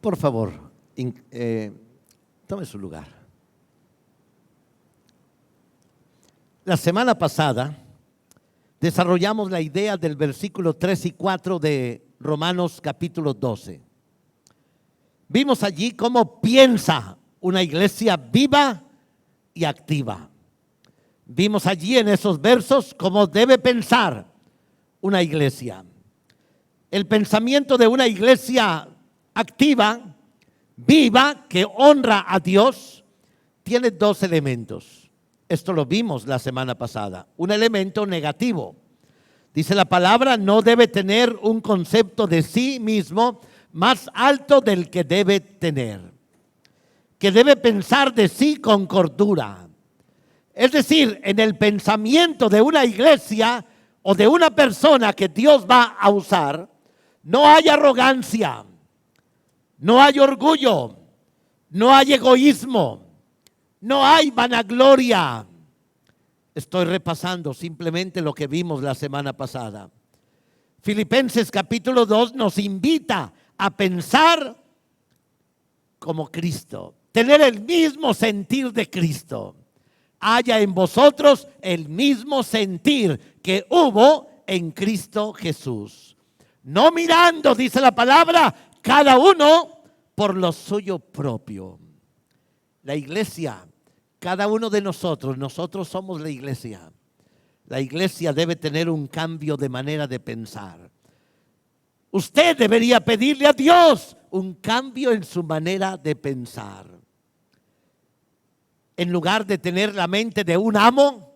Por favor, tome su lugar. La semana pasada desarrollamos la idea del versículo 3 y 4 de Romanos capítulo 12. Vimos allí cómo piensa una iglesia viva y activa. Vimos allí en esos versos cómo debe pensar una iglesia. El pensamiento de una iglesia activa, viva, que honra a Dios, tiene dos elementos. Esto lo vimos la semana pasada. Un elemento negativo. Dice la palabra, no debe tener un concepto de sí mismo más alto del que debe tener. Que debe pensar de sí con cordura. Es decir, en el pensamiento de una iglesia o de una persona que Dios va a usar, no hay arrogancia, no hay orgullo, no hay egoísmo, no hay vanagloria. Estoy repasando simplemente lo que vimos la semana pasada. Filipenses capítulo 2 nos invita a pensar como Cristo, tener el mismo sentir de Cristo. Haya en vosotros el mismo sentir que hubo en Cristo Jesús. No mirando, dice la palabra, cada uno por lo suyo propio. La iglesia, cada uno de nosotros somos la iglesia. La iglesia debe tener un cambio de manera de pensar. Usted debería pedirle a Dios un cambio en su manera de pensar. En lugar de tener la mente de un amo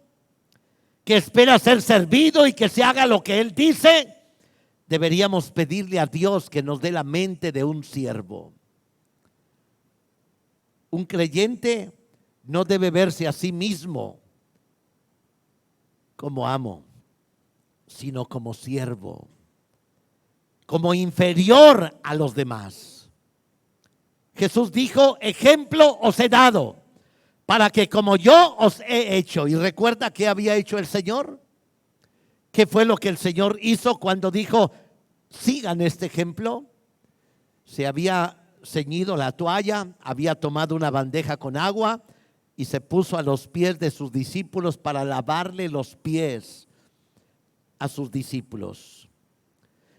que espera ser servido y que se haga lo que él dice, deberíamos pedirle a Dios que nos dé la mente de un siervo. Un creyente no debe verse a sí mismo como amo, sino como siervo, como inferior a los demás. Jesús dijo, ejemplo os he dado, para que como yo os he hecho. Y recuerda qué había hecho el Señor. ¿Qué fue lo que el Señor hizo cuando dijo, sigan este ejemplo? Se había ceñido la toalla, había tomado una bandeja con agua y se puso a los pies de sus discípulos para lavarle los pies a sus discípulos.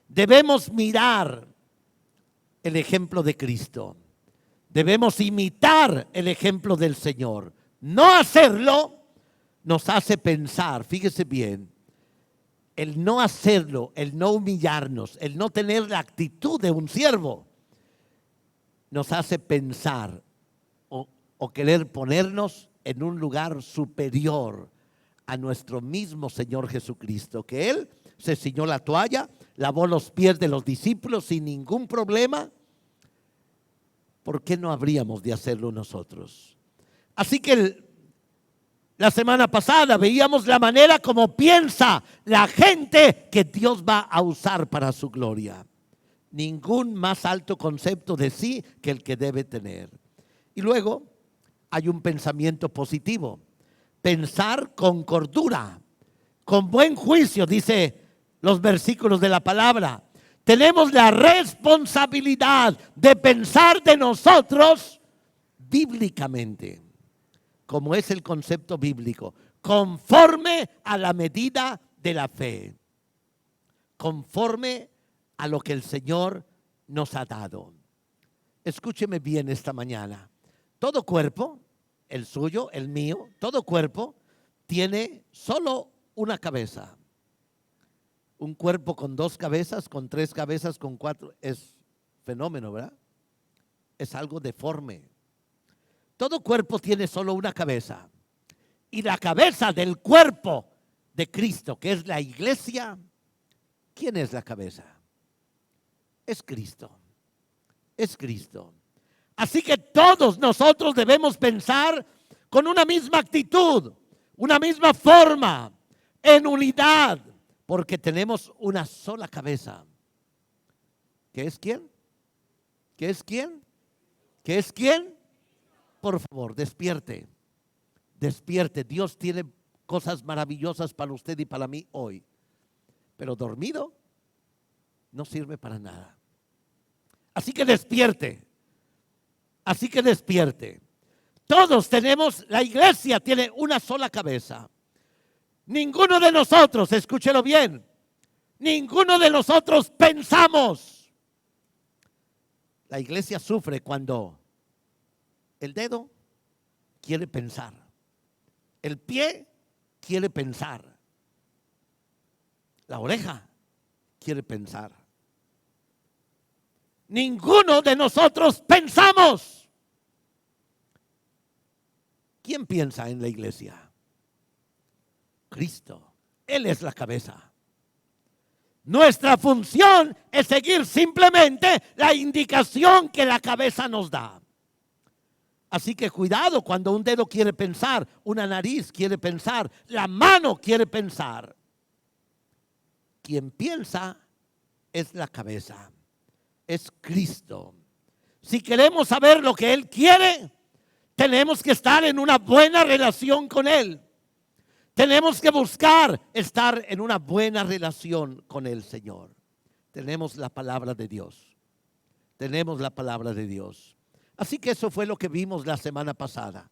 Debemos mirar el ejemplo de Cristo. Debemos imitar el ejemplo del Señor. No hacerlo nos hace pensar, fíjese bien, el no hacerlo, el no humillarnos, el no tener la actitud de un siervo, nos hace pensar o querer ponernos en un lugar superior a nuestro mismo Señor Jesucristo, que Él se ciñó la toalla, lavó los pies de los discípulos sin ningún problema. ¿Por qué no habríamos de hacerlo nosotros? Así que la semana pasada veíamos la manera como piensa la gente que Dios va a usar para su gloria. Ningún más alto concepto de sí que el que debe tener. Y luego hay un pensamiento positivo. Pensar con cordura, con buen juicio, dice los versículos de la palabra. Tenemos la responsabilidad de pensar de nosotros bíblicamente, como es el concepto bíblico, conforme a la medida de la fe, conforme a lo que el Señor nos ha dado. Escúcheme bien esta mañana. Todo cuerpo, el suyo, el mío, todo cuerpo tiene solo una cabeza. Un cuerpo con dos cabezas, con tres cabezas, con cuatro, es fenómeno, ¿verdad? Es algo deforme. Todo cuerpo tiene solo una cabeza. Y la cabeza del cuerpo de Cristo, que es la iglesia, ¿quién es la cabeza? Es Cristo. Es Cristo. Así que todos nosotros debemos pensar con una misma actitud, una misma forma, en unidad. Porque tenemos una sola cabeza. ¿Qué es quién? ¿Qué es quién? ¿Qué es quién? Por favor, despierte. Despierte. Dios tiene cosas maravillosas para usted y para mí hoy. Pero dormido no sirve para nada. Así que despierte. Así que despierte. Todos tenemos, la iglesia tiene una sola cabeza. Ninguno de nosotros, escúchelo bien, ninguno de nosotros pensamos. La iglesia sufre cuando el dedo quiere pensar, el pie quiere pensar, la oreja quiere pensar. Ninguno de nosotros pensamos. ¿Quién piensa en la iglesia? Cristo. Él es la cabeza. Nuestra función es seguir simplemente la indicación que la cabeza nos da. Así que cuidado cuando un dedo quiere pensar, una nariz quiere pensar, la mano quiere pensar. Quien piensa es la cabeza, es Cristo. Si queremos saber lo que Él quiere, tenemos que estar en una buena relación con Él. Tenemos que buscar estar en una buena relación con el Señor. Tenemos la palabra de Dios. Tenemos la palabra de Dios. Así que eso fue lo que vimos la semana pasada.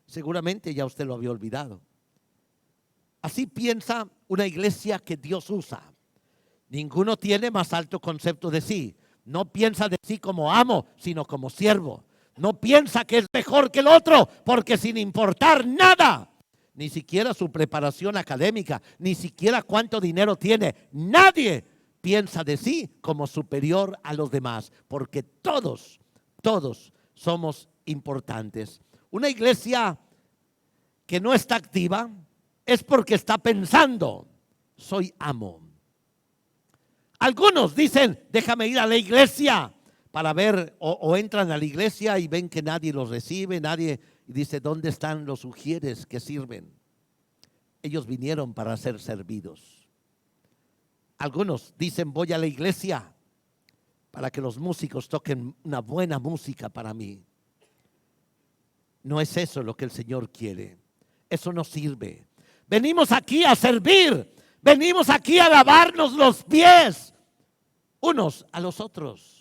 Seguramente ya usted lo había olvidado. Así piensa una iglesia que Dios usa. Ninguno tiene más alto concepto de sí. No piensa de sí como amo, sino como siervo. No piensa que es mejor que el otro, porque sin importar nada, ni siquiera su preparación académica, ni siquiera cuánto dinero tiene, nadie piensa de sí como superior a los demás, porque todos somos importantes. Una iglesia que no está activa es porque está pensando, soy amo. Algunos dicen, déjame ir a la iglesia para ver, o entran a la iglesia y ven que nadie los recibe, nadie, y dice, ¿dónde están los ujieres que sirven? Ellos vinieron para ser servidos. Algunos dicen, voy a la iglesia para que los músicos toquen una buena música para mí. No es eso lo que el Señor quiere. Eso no sirve. Venimos aquí a servir. Venimos aquí a lavarnos los pies unos a los otros.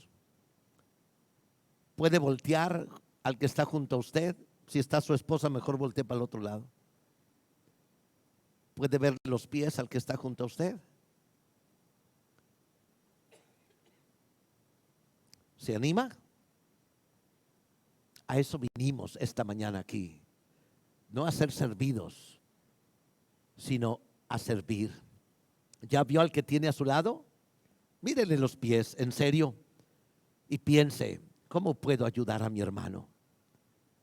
Puede voltear al que está junto a usted. Si está su esposa, mejor voltee para el otro lado. Puede ver los pies al que está junto a usted. ¿Se anima? A eso vinimos esta mañana aquí. No a ser servidos, sino a servir. ¿Ya vio al que tiene a su lado? Mírele los pies, en serio, y piense, ¿cómo puedo ayudar a mi hermano?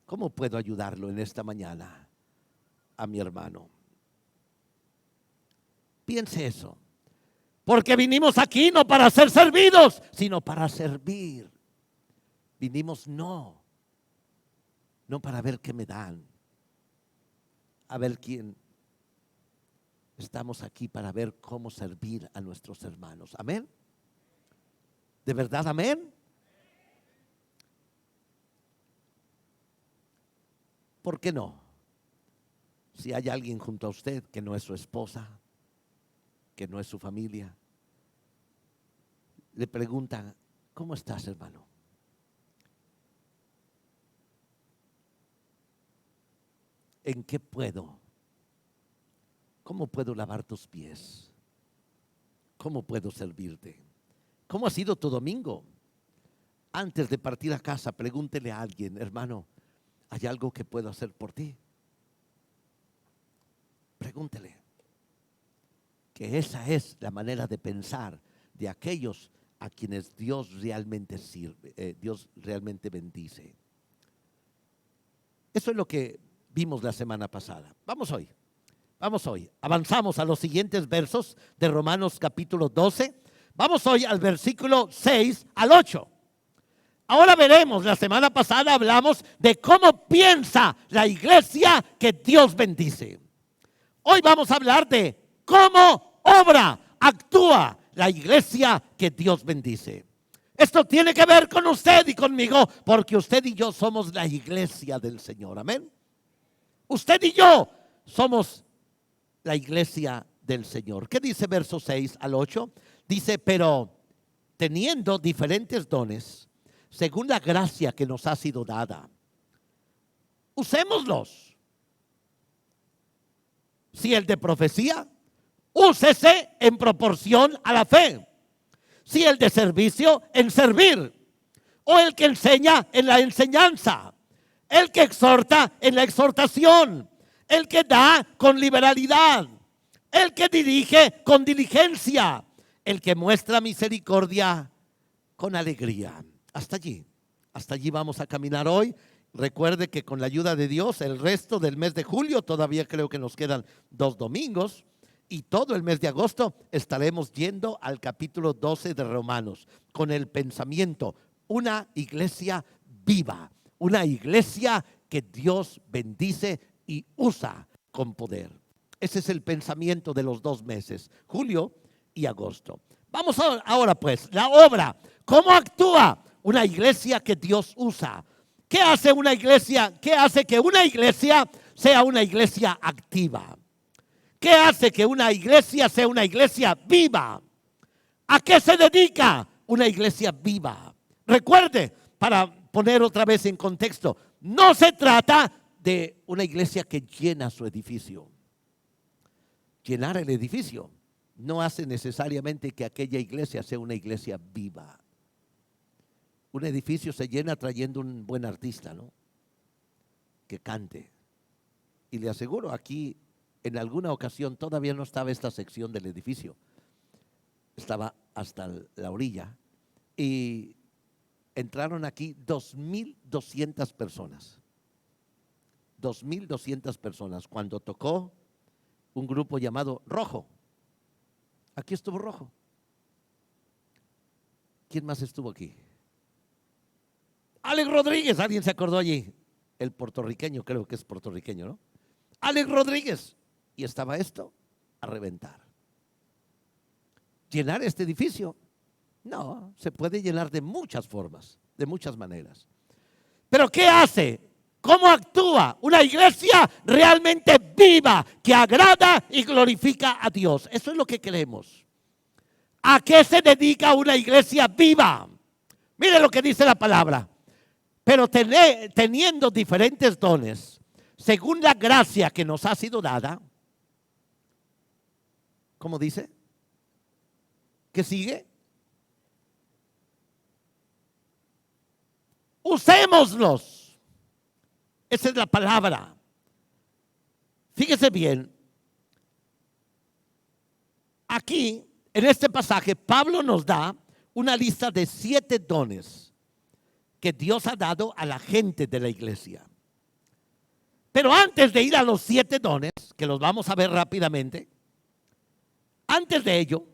¿Cómo puedo ayudarlo en esta mañana a mi hermano? Piense eso. Porque vinimos aquí no para ser servidos, sino para servir. Vinimos no para ver qué me dan, a ver quién. Estamos aquí para ver cómo servir a nuestros hermanos. Amén. ¿De verdad amén? ¿Por qué no? Si hay alguien junto a usted que no es su esposa, que no es su familia, le preguntan, ¿cómo estás, hermano? ¿En qué puedo? ¿Cómo puedo lavar tus pies? ¿Cómo puedo servirte? ¿Cómo ha sido tu domingo? Antes de partir a casa, pregúntele a alguien, hermano, ¿hay algo que puedo hacer por ti? Pregúntele. Que esa es la manera de pensar de aquellos a quienes Dios realmente sirve, Dios realmente bendice. Eso es lo que vimos la semana pasada. Vamos hoy. Avanzamos a los siguientes versos de Romanos capítulo 12. Vamos hoy al versículo 6 al 8. Ahora veremos, la semana pasada hablamos de cómo piensa la iglesia que Dios bendice. Hoy vamos a hablar de cómo obra, actúa la iglesia que Dios bendice. Esto tiene que ver con usted y conmigo, porque usted y yo somos la iglesia del Señor. Amén. Usted y yo somos la iglesia del Señor. ¿Qué dice versos 6 al 8? Dice, pero teniendo diferentes dones, según la gracia que nos ha sido dada. Usémoslos. Si el de profecía, úsese en proporción a la fe. Si el de servicio, en servir. O el que enseña, en la enseñanza. El que exhorta, en la exhortación. El que da, con liberalidad. El que dirige, con diligencia. El que muestra misericordia, con alegría. Hasta allí vamos a caminar hoy. Recuerde que con la ayuda de Dios, el resto del mes de julio, todavía creo que nos quedan 2 domingos, y todo el mes de agosto estaremos yendo al capítulo 12 de Romanos, con el pensamiento, una iglesia viva, una iglesia que Dios bendice y usa con poder. Ese es el pensamiento de los 2 meses, julio y agosto. Vamos ahora pues, la obra. ¿Cómo actúa una iglesia que Dios usa? ¿Qué hace una iglesia? ¿Qué hace que una iglesia sea una iglesia activa? ¿Qué hace que una iglesia sea una iglesia viva? ¿A qué se dedica una iglesia viva? Recuerde, para poner otra vez en contexto, no se trata de una iglesia que llena su edificio. Llenar el edificio no hace necesariamente que aquella iglesia sea una iglesia viva. Un edificio se llena trayendo un buen artista, ¿no? Que cante. Y le aseguro, aquí en alguna ocasión todavía no estaba esta sección del edificio. Estaba hasta la orilla. Y entraron aquí 2,200 personas. 2,200 personas cuando tocó un grupo llamado Rojo. Aquí estuvo Rojo. ¿Quién más estuvo aquí? Alex Rodríguez, ¿alguien se acordó allí? El puertorriqueño, creo que es puertorriqueño, ¿no? Alex Rodríguez. Y estaba esto a reventar. ¿Llenar este edificio? No, se puede llenar de muchas formas, de muchas maneras. ¿Pero qué hace? ¿Cómo actúa una iglesia realmente viva, que agrada y glorifica a Dios? Eso es lo que queremos. ¿A qué se dedica una iglesia viva? Mire lo que dice la palabra. Pero teniendo diferentes dones, según la gracia que nos ha sido dada, ¿cómo dice? ¿Qué sigue? Usémoslos. Esa es la palabra. Fíjese bien. Aquí, en este pasaje, Pablo nos da una lista de 7 dones que Dios ha dado a la gente de la iglesia. Pero antes de ir a los 7 dones, que los vamos a ver rápidamente, antes de ello,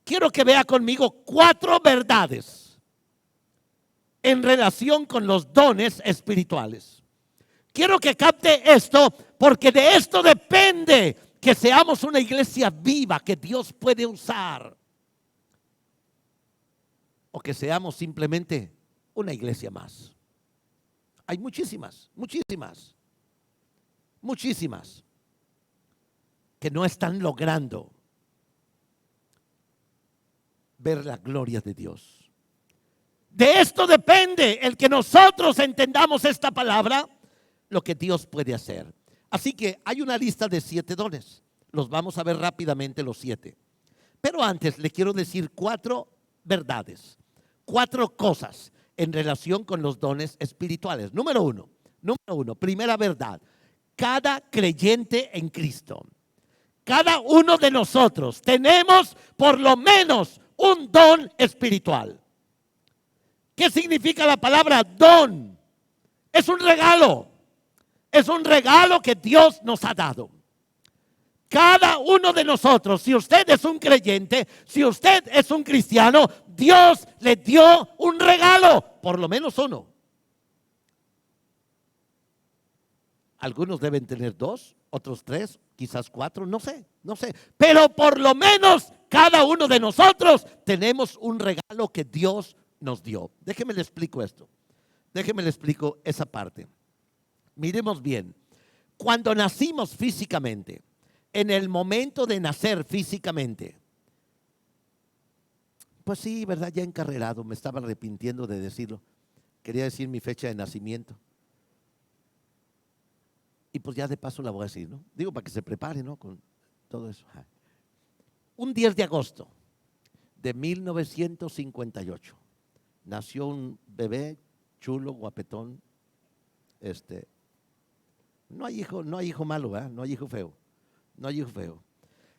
quiero que vea conmigo 4 verdades en relación con los dones espirituales. Quiero que capte esto, porque de esto depende que seamos una iglesia viva que Dios puede usar, o que seamos simplemente una iglesia más. Hay muchísimas que no están logrando ver la gloria de Dios. De esto depende el que nosotros entendamos esta palabra, lo que Dios puede hacer. Así que hay una lista de 7 dones. Los vamos a ver rápidamente los 7. Pero antes le quiero decir 4 verdades, 4 cosas en relación con los dones espirituales. Número uno, primera verdad. Cada creyente en Cristo, cada uno de nosotros tenemos por lo menos un don espiritual. ¿Qué significa la palabra don? Es un regalo. Es un regalo que Dios nos ha dado. Cada uno de nosotros, si usted es un creyente, si usted es un cristiano, Dios le dio un regalo, por lo menos uno. Algunos deben tener 2, otros 3, quizás 4, no sé. Pero por lo menos cada uno de nosotros tenemos un regalo que Dios nos dio. Déjeme le explico esto. Déjeme le explico esa parte. Miremos bien. Cuando nacimos físicamente, en el momento de nacer físicamente, Pues sí, ¿verdad? Ya encarrerado, me estaba arrepintiendo de decirlo. Quería decir mi fecha de nacimiento. Y pues ya de paso la voy a decir, ¿no? Digo, para que se prepare, ¿no? Con todo eso. Un 10 de agosto de 1958 nació un bebé chulo, guapetón. No hay hijo malo, ¿verdad? No hay hijo feo. No hay hijo feo.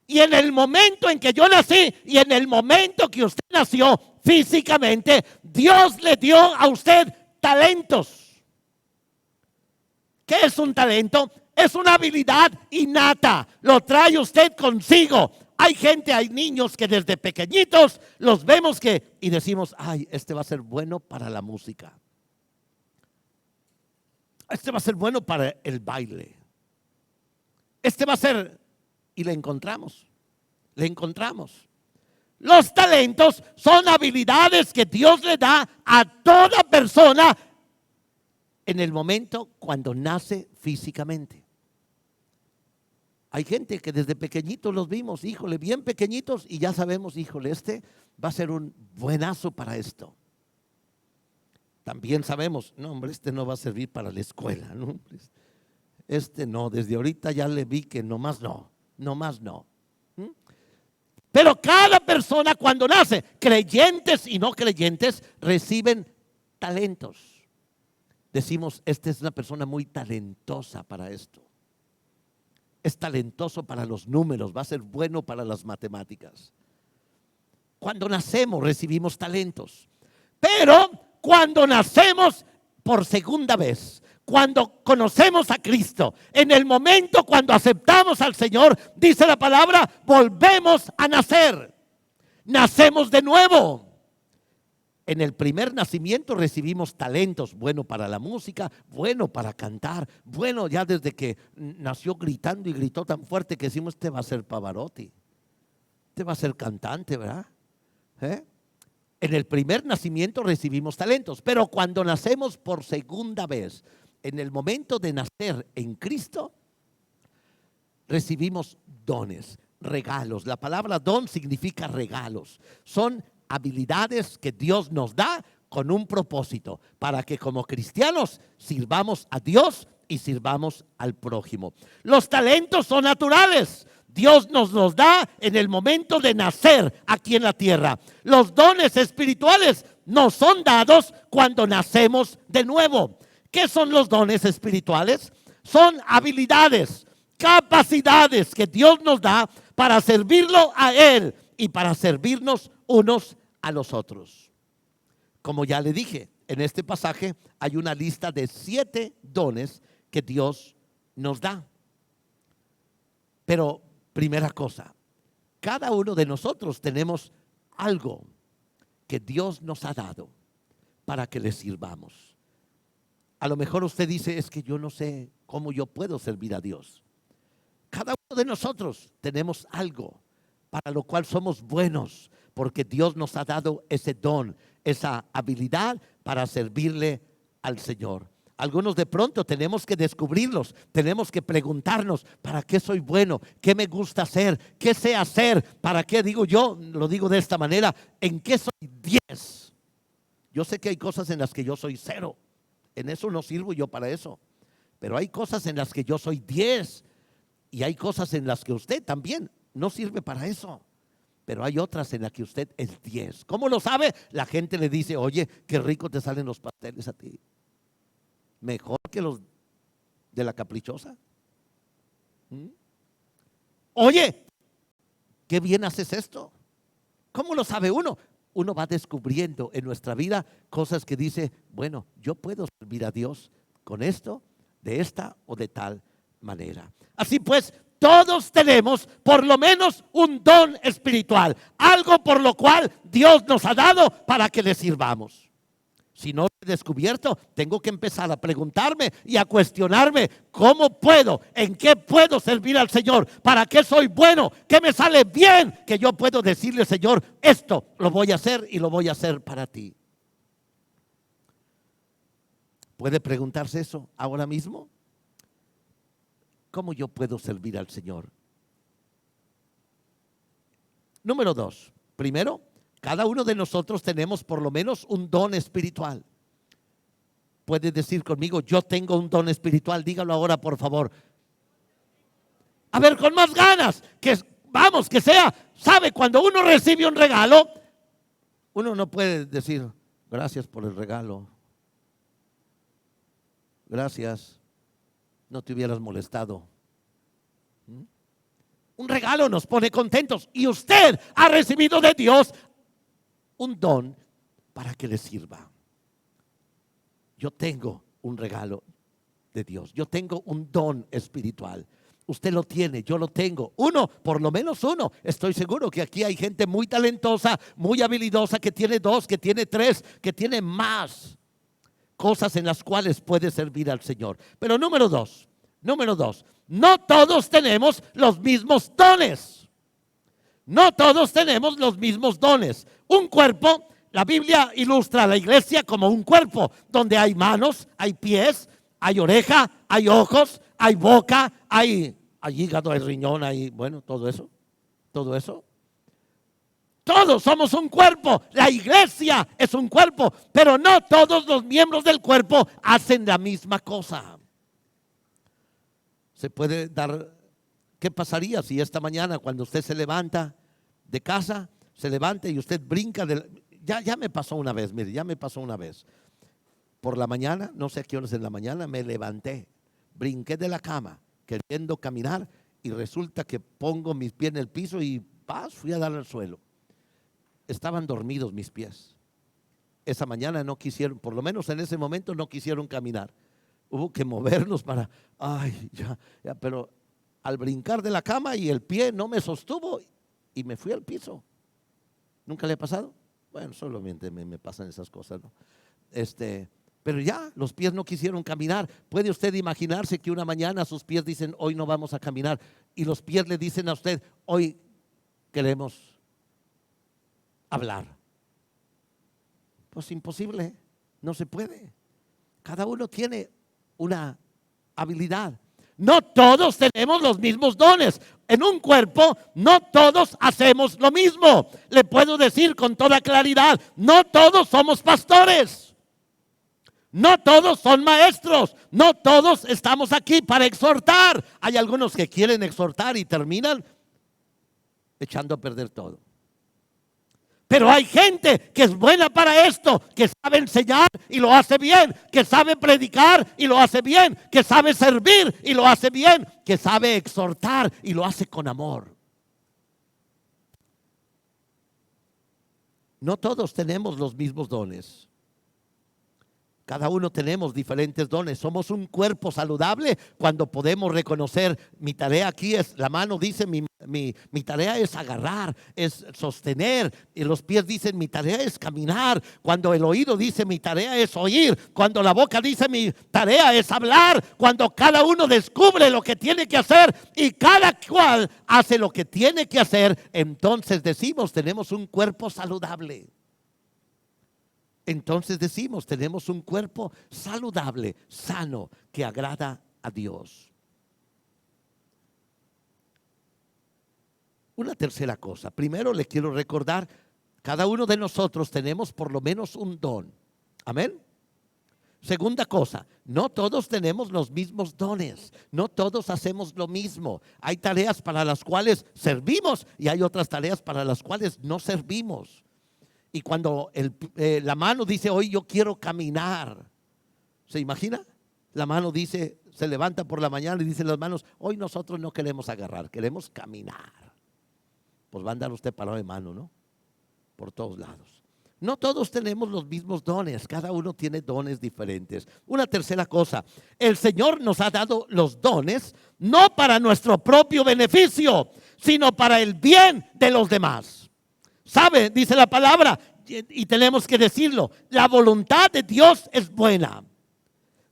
Y en el momento en que yo nací y en el momento que usted nació físicamente, Dios le dio a usted talentos. ¿Qué es un talento? Es una habilidad innata. Lo trae usted consigo. Hay gente, hay niños que desde pequeñitos los vemos y decimos, ay, este va a ser bueno para la música. Este va a ser bueno para el baile. Este va a ser, y le encontramos. Los talentos son habilidades que Dios le da a toda persona en el momento cuando nace físicamente. Hay gente que desde pequeñitos los vimos, híjole, bien pequeñitos, y ya sabemos, híjole, este va a ser un buenazo para esto. También sabemos, no, hombre, este no va a servir para la escuela, ¿no? Este no, desde ahorita ya le vi que nomás no. Pero cada persona cuando nace, creyentes y no creyentes, reciben talentos. Decimos, esta es una persona muy talentosa para esto. Es talentoso para los números, va a ser bueno para las matemáticas. Cuando nacemos recibimos talentos. Pero cuando nacemos por segunda vez, cuando conocemos a Cristo, en el momento cuando aceptamos al Señor, dice la palabra, volvemos a nacer. Nacemos de nuevo. En el primer nacimiento recibimos talentos, bueno para la música, bueno para cantar, bueno ya desde que nació gritando y gritó tan fuerte que decimos, este va a ser Pavarotti, este va a ser cantante, ¿verdad? En el primer nacimiento recibimos talentos, pero cuando nacemos por segunda vez, en el momento de nacer en Cristo, recibimos dones, regalos. La palabra don significa regalos. Son habilidades que Dios nos da con un propósito, para que como cristianos sirvamos a Dios y sirvamos al prójimo. Los talentos son naturales. Dios nos los da en el momento de nacer aquí en la tierra. Los dones espirituales nos son dados cuando nacemos de nuevo. ¿Qué son los dones espirituales? Son habilidades, capacidades que Dios nos da para servirlo a Él y para servirnos unos a los otros. Como ya le dije, en este pasaje hay una lista de 7 dones que Dios nos da. Pero primera cosa, cada uno de nosotros tenemos algo que Dios nos ha dado para que le sirvamos. A lo mejor usted dice, es que yo no sé cómo yo puedo servir a Dios. Cada uno de nosotros tenemos algo para lo cual somos buenos, porque Dios nos ha dado ese don, esa habilidad para servirle al Señor. Algunos de pronto tenemos que descubrirlos, tenemos que preguntarnos, ¿para qué soy bueno? ¿Qué me gusta hacer? ¿Qué sé hacer? ¿Para qué digo yo? Lo digo de esta manera, ¿en qué soy 10? Yo sé que hay cosas en las que yo soy 0. En eso no sirvo yo para eso. Pero hay cosas en las que yo soy 10 y hay cosas en las que usted también no sirve para eso. Pero hay otras en las que usted es 10. ¿Cómo lo sabe? La gente le dice, oye, qué rico te salen los pasteles a ti. Mejor que los de la caprichosa. Oye, qué bien haces esto. ¿Cómo lo sabe uno? Uno va descubriendo en nuestra vida cosas que dice, bueno, yo puedo servir a Dios con esto, de esta o de tal manera. Así pues, todos tenemos por lo menos un don espiritual, algo por lo cual Dios nos ha dado para que le sirvamos. Si no lo he descubierto, tengo que empezar a preguntarme y a cuestionarme cómo puedo, en qué puedo servir al Señor, para qué soy bueno, qué me sale bien, que yo puedo decirle, Señor, esto lo voy a hacer y lo voy a hacer para ti. ¿Puede preguntarse eso ahora mismo? ¿Cómo yo puedo servir al Señor? Número 2. Primero, Cada uno de nosotros tenemos por lo menos un don espiritual. Puedes decir conmigo, yo tengo un don espiritual. Dígalo ahora, por favor. A ver, con más ganas. Vamos, que sea. ¿Sabe? Cuando uno recibe un regalo, uno no puede decir, gracias por el regalo. Gracias. No te hubieras molestado. Un regalo nos pone contentos. Y usted ha recibido de Dios un don para que le sirva. Yo tengo un regalo de Dios. Yo tengo un don espiritual. Usted lo tiene, yo lo tengo. Uno, por lo menos uno. Estoy seguro que aquí hay gente muy talentosa, muy habilidosa, que tiene dos, que tiene tres, que tiene más cosas en las cuales puede servir al Señor. Pero número dos, no todos tenemos los mismos dones. No todos tenemos los mismos dones. Un cuerpo, la Biblia ilustra a la iglesia como un cuerpo, donde hay manos, hay pies, hay oreja, hay ojos, hay boca, hay hígado, hay riñón, hay, bueno, todo eso. Todos somos un cuerpo. La iglesia es un cuerpo, pero no todos los miembros del cuerpo hacen la misma cosa. Se puede dar, ¿qué pasaría si esta mañana cuando usted se levanta de casa, se levanta y usted brinca ya me pasó una vez, mire, ya me pasó una vez. Por la mañana, no sé a qué horas en la mañana, me levanté, brinqué de la cama, queriendo caminar, y resulta que pongo mis pies en el piso y fui a dar al suelo. Estaban dormidos mis pies. Esa mañana no quisieron, por lo menos en ese momento no quisieron caminar. Hubo que moverlos para, ya, pero al brincar de la cama y el pie no me sostuvo y me fui al piso. ¿Nunca le ha pasado? Bueno, solamente me pasan esas cosas, ¿no? Pero ya, los pies no quisieron caminar. ¿Puede usted imaginarse que una mañana sus pies dicen, hoy no vamos a caminar? Y los pies le dicen a usted, hoy queremos hablar. Pues imposible, no se puede. Cada uno tiene una habilidad. No todos tenemos los mismos dones. En un cuerpo no todos hacemos lo mismo. Le puedo decir con toda claridad, no todos somos pastores. No todos son maestros. No todos estamos aquí para exhortar. Hay algunos que quieren exhortar y terminan echando a perder todo. Pero hay gente que es buena para esto, que sabe enseñar y lo hace bien, que sabe predicar y lo hace bien, que sabe servir y lo hace bien, que sabe exhortar y lo hace con amor. No todos tenemos los mismos dones. Cada uno tenemos diferentes dones. Somos un cuerpo saludable cuando podemos reconocer, mi tarea aquí es, la mano dice, mi tarea es agarrar, es sostener. Y los pies dicen, mi tarea es caminar. Cuando el oído dice, mi tarea es oír. Cuando la boca dice, mi tarea es hablar. Cuando cada uno descubre lo que tiene que hacer y cada cual hace lo que tiene que hacer, entonces decimos, tenemos un cuerpo saludable. Entonces decimos, tenemos un cuerpo saludable, sano, que agrada a Dios. Una tercera cosa. Primero le quiero recordar, cada uno de nosotros tenemos por lo menos un don. Amén. Segunda cosa, no todos tenemos los mismos dones, no todos hacemos lo mismo. Hay tareas para las cuales servimos y hay otras tareas para las cuales no servimos. Y cuando la mano dice, hoy yo quiero caminar, ¿se imagina? La mano dice, se levanta por la mañana y dicen las manos, hoy nosotros no queremos agarrar, queremos caminar. Pues va a andar usted parado de mano, ¿no? Por todos lados. No todos tenemos los mismos dones, cada uno tiene dones diferentes. Una tercera cosa, el Señor nos ha dado los dones no para nuestro propio beneficio, sino para el bien de los demás. ¿Sabe? Dice la palabra, y tenemos que decirlo, la voluntad de Dios es buena.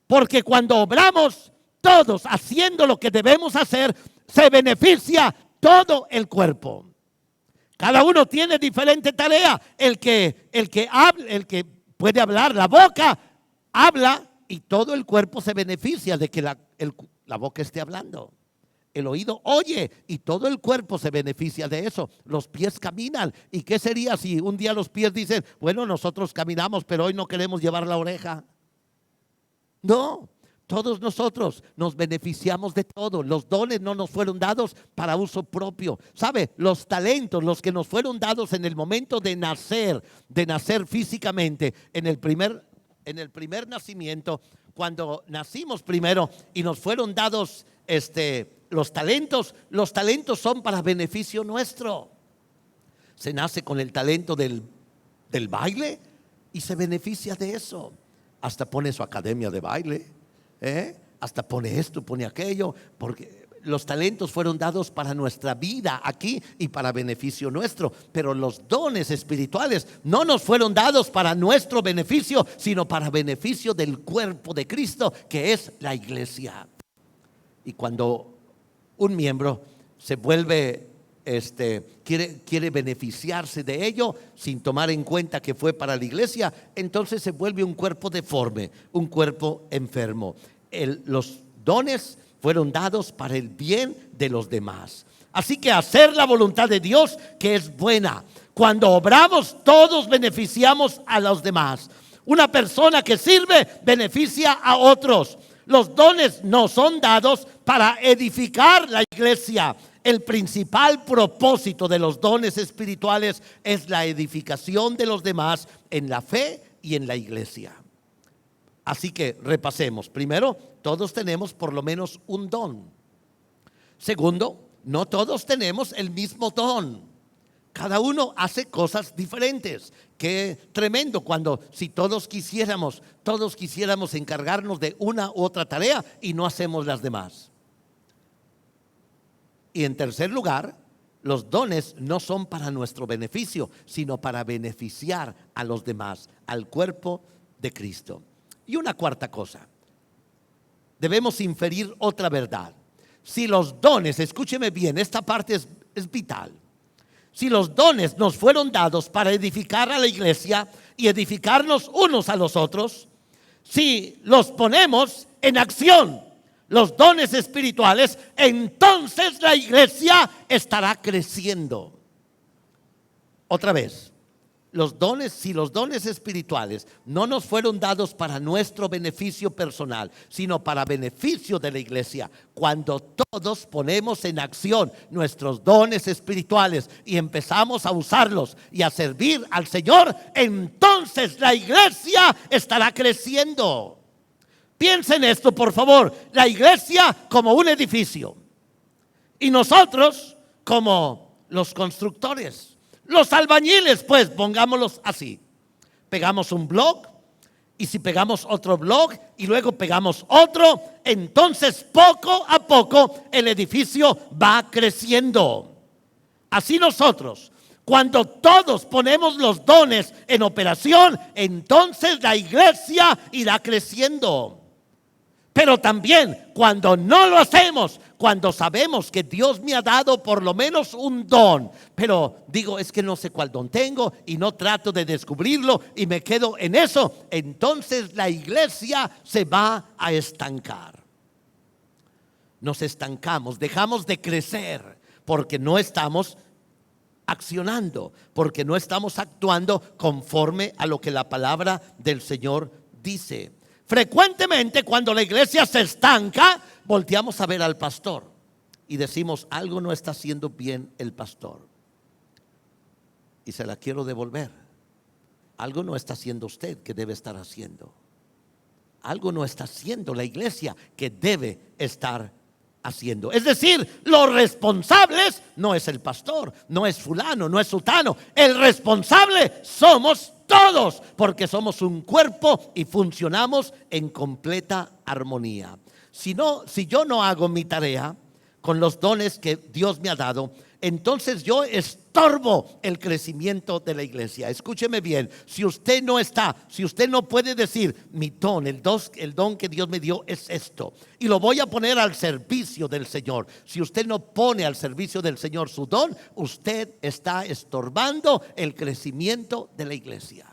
Porque cuando obramos todos haciendo lo que debemos hacer, se beneficia todo el cuerpo. Cada uno tiene diferente tarea. El que habla, el que puede hablar, la boca habla y todo el cuerpo se beneficia de que la boca esté hablando. el oído oye y todo el cuerpo se beneficia de eso. Los pies caminan. ¿Y qué sería si un día los pies dicen, bueno, nosotros caminamos, pero hoy no queremos llevar la oreja? No, todos nosotros nos beneficiamos de todo. Los dones no nos fueron dados para uso propio. ¿Sabe? Los talentos, los que nos fueron dados en el momento de nacer físicamente, en el primer nacimiento, cuando nacimos primero y nos fueron dados los talentos son para beneficio nuestro. Se nace con el talento del baile y se beneficia de eso. Hasta pone su academia de baile, hasta pone esto, pone aquello, porque los talentos fueron dados para nuestra vida aquí y para beneficio nuestro. Pero los dones espirituales no nos fueron dados para nuestro beneficio, sino para beneficio del cuerpo de Cristo, que es la iglesia. Y cuando un miembro se vuelve quiere beneficiarse de ello sin tomar en cuenta que fue para la iglesia, entonces se vuelve un cuerpo deforme, un cuerpo enfermo. Los dones fueron dados para el bien de los demás. Así que hacer la voluntad de Dios, que es buena. Cuando obramos, todos beneficiamos a los demás. Una persona que sirve beneficia a otros. Los dones no son dados para edificar la iglesia. El principal propósito de los dones espirituales es la edificación de los demás en la fe y en la iglesia. Así que repasemos. Primero, todos tenemos por lo menos un don. Segundo, no todos tenemos el mismo don. Cada uno hace cosas diferentes. Qué tremendo si todos quisiéramos encargarnos de una u otra tarea y no hacemos las demás. Y en tercer lugar, los dones no son para nuestro beneficio, sino para beneficiar a los demás, al cuerpo de Cristo. Y una cuarta cosa, debemos inferir otra verdad. Si los dones, escúcheme bien, esta parte es vital. Si los dones nos fueron dados para edificar a la iglesia y edificarnos unos a los otros, si los ponemos en acción, los dones espirituales, entonces la iglesia estará creciendo. Otra vez, si los dones espirituales no nos fueron dados para nuestro beneficio personal, sino para beneficio de la iglesia, cuando todos ponemos en acción nuestros dones espirituales y empezamos a usarlos y a servir al Señor, entonces la iglesia estará creciendo. Piensen esto, por favor. La iglesia como un edificio y nosotros como los constructores, los albañiles, pues pongámoslos así. Pegamos un bloc y si pegamos otro bloc y luego pegamos otro, entonces poco a poco el edificio va creciendo. Así nosotros, cuando todos ponemos los dones en operación, entonces la iglesia irá creciendo. Pero también cuando no lo hacemos, cuando sabemos que Dios me ha dado por lo menos un don, pero digo, es que no sé cuál don tengo y no trato de descubrirlo y me quedo en eso, entonces la iglesia se va a estancar. Nos estancamos, dejamos de crecer porque no estamos accionando, porque no estamos actuando conforme a lo que la palabra del Señor dice. Frecuentemente cuando la iglesia se estanca, volteamos a ver al pastor y decimos, algo no está haciendo bien el pastor. Y se la quiero devolver. Algo no está haciendo usted que debe estar haciendo. Algo no está haciendo la iglesia que debe estar haciendo. Es decir, los responsables no es el pastor, no es fulano, no es sutano. El responsable somos todos, porque somos un cuerpo y funcionamos en completa armonía. Si yo no hago mi tarea con los dones que Dios me ha dado, entonces yo estorbo el crecimiento de la iglesia. Escúcheme bien, si usted no puede decir, mi don, el don que Dios me dio es esto, y lo voy a poner al servicio del Señor. Si usted no pone al servicio del Señor su don, usted está estorbando el crecimiento de la iglesia.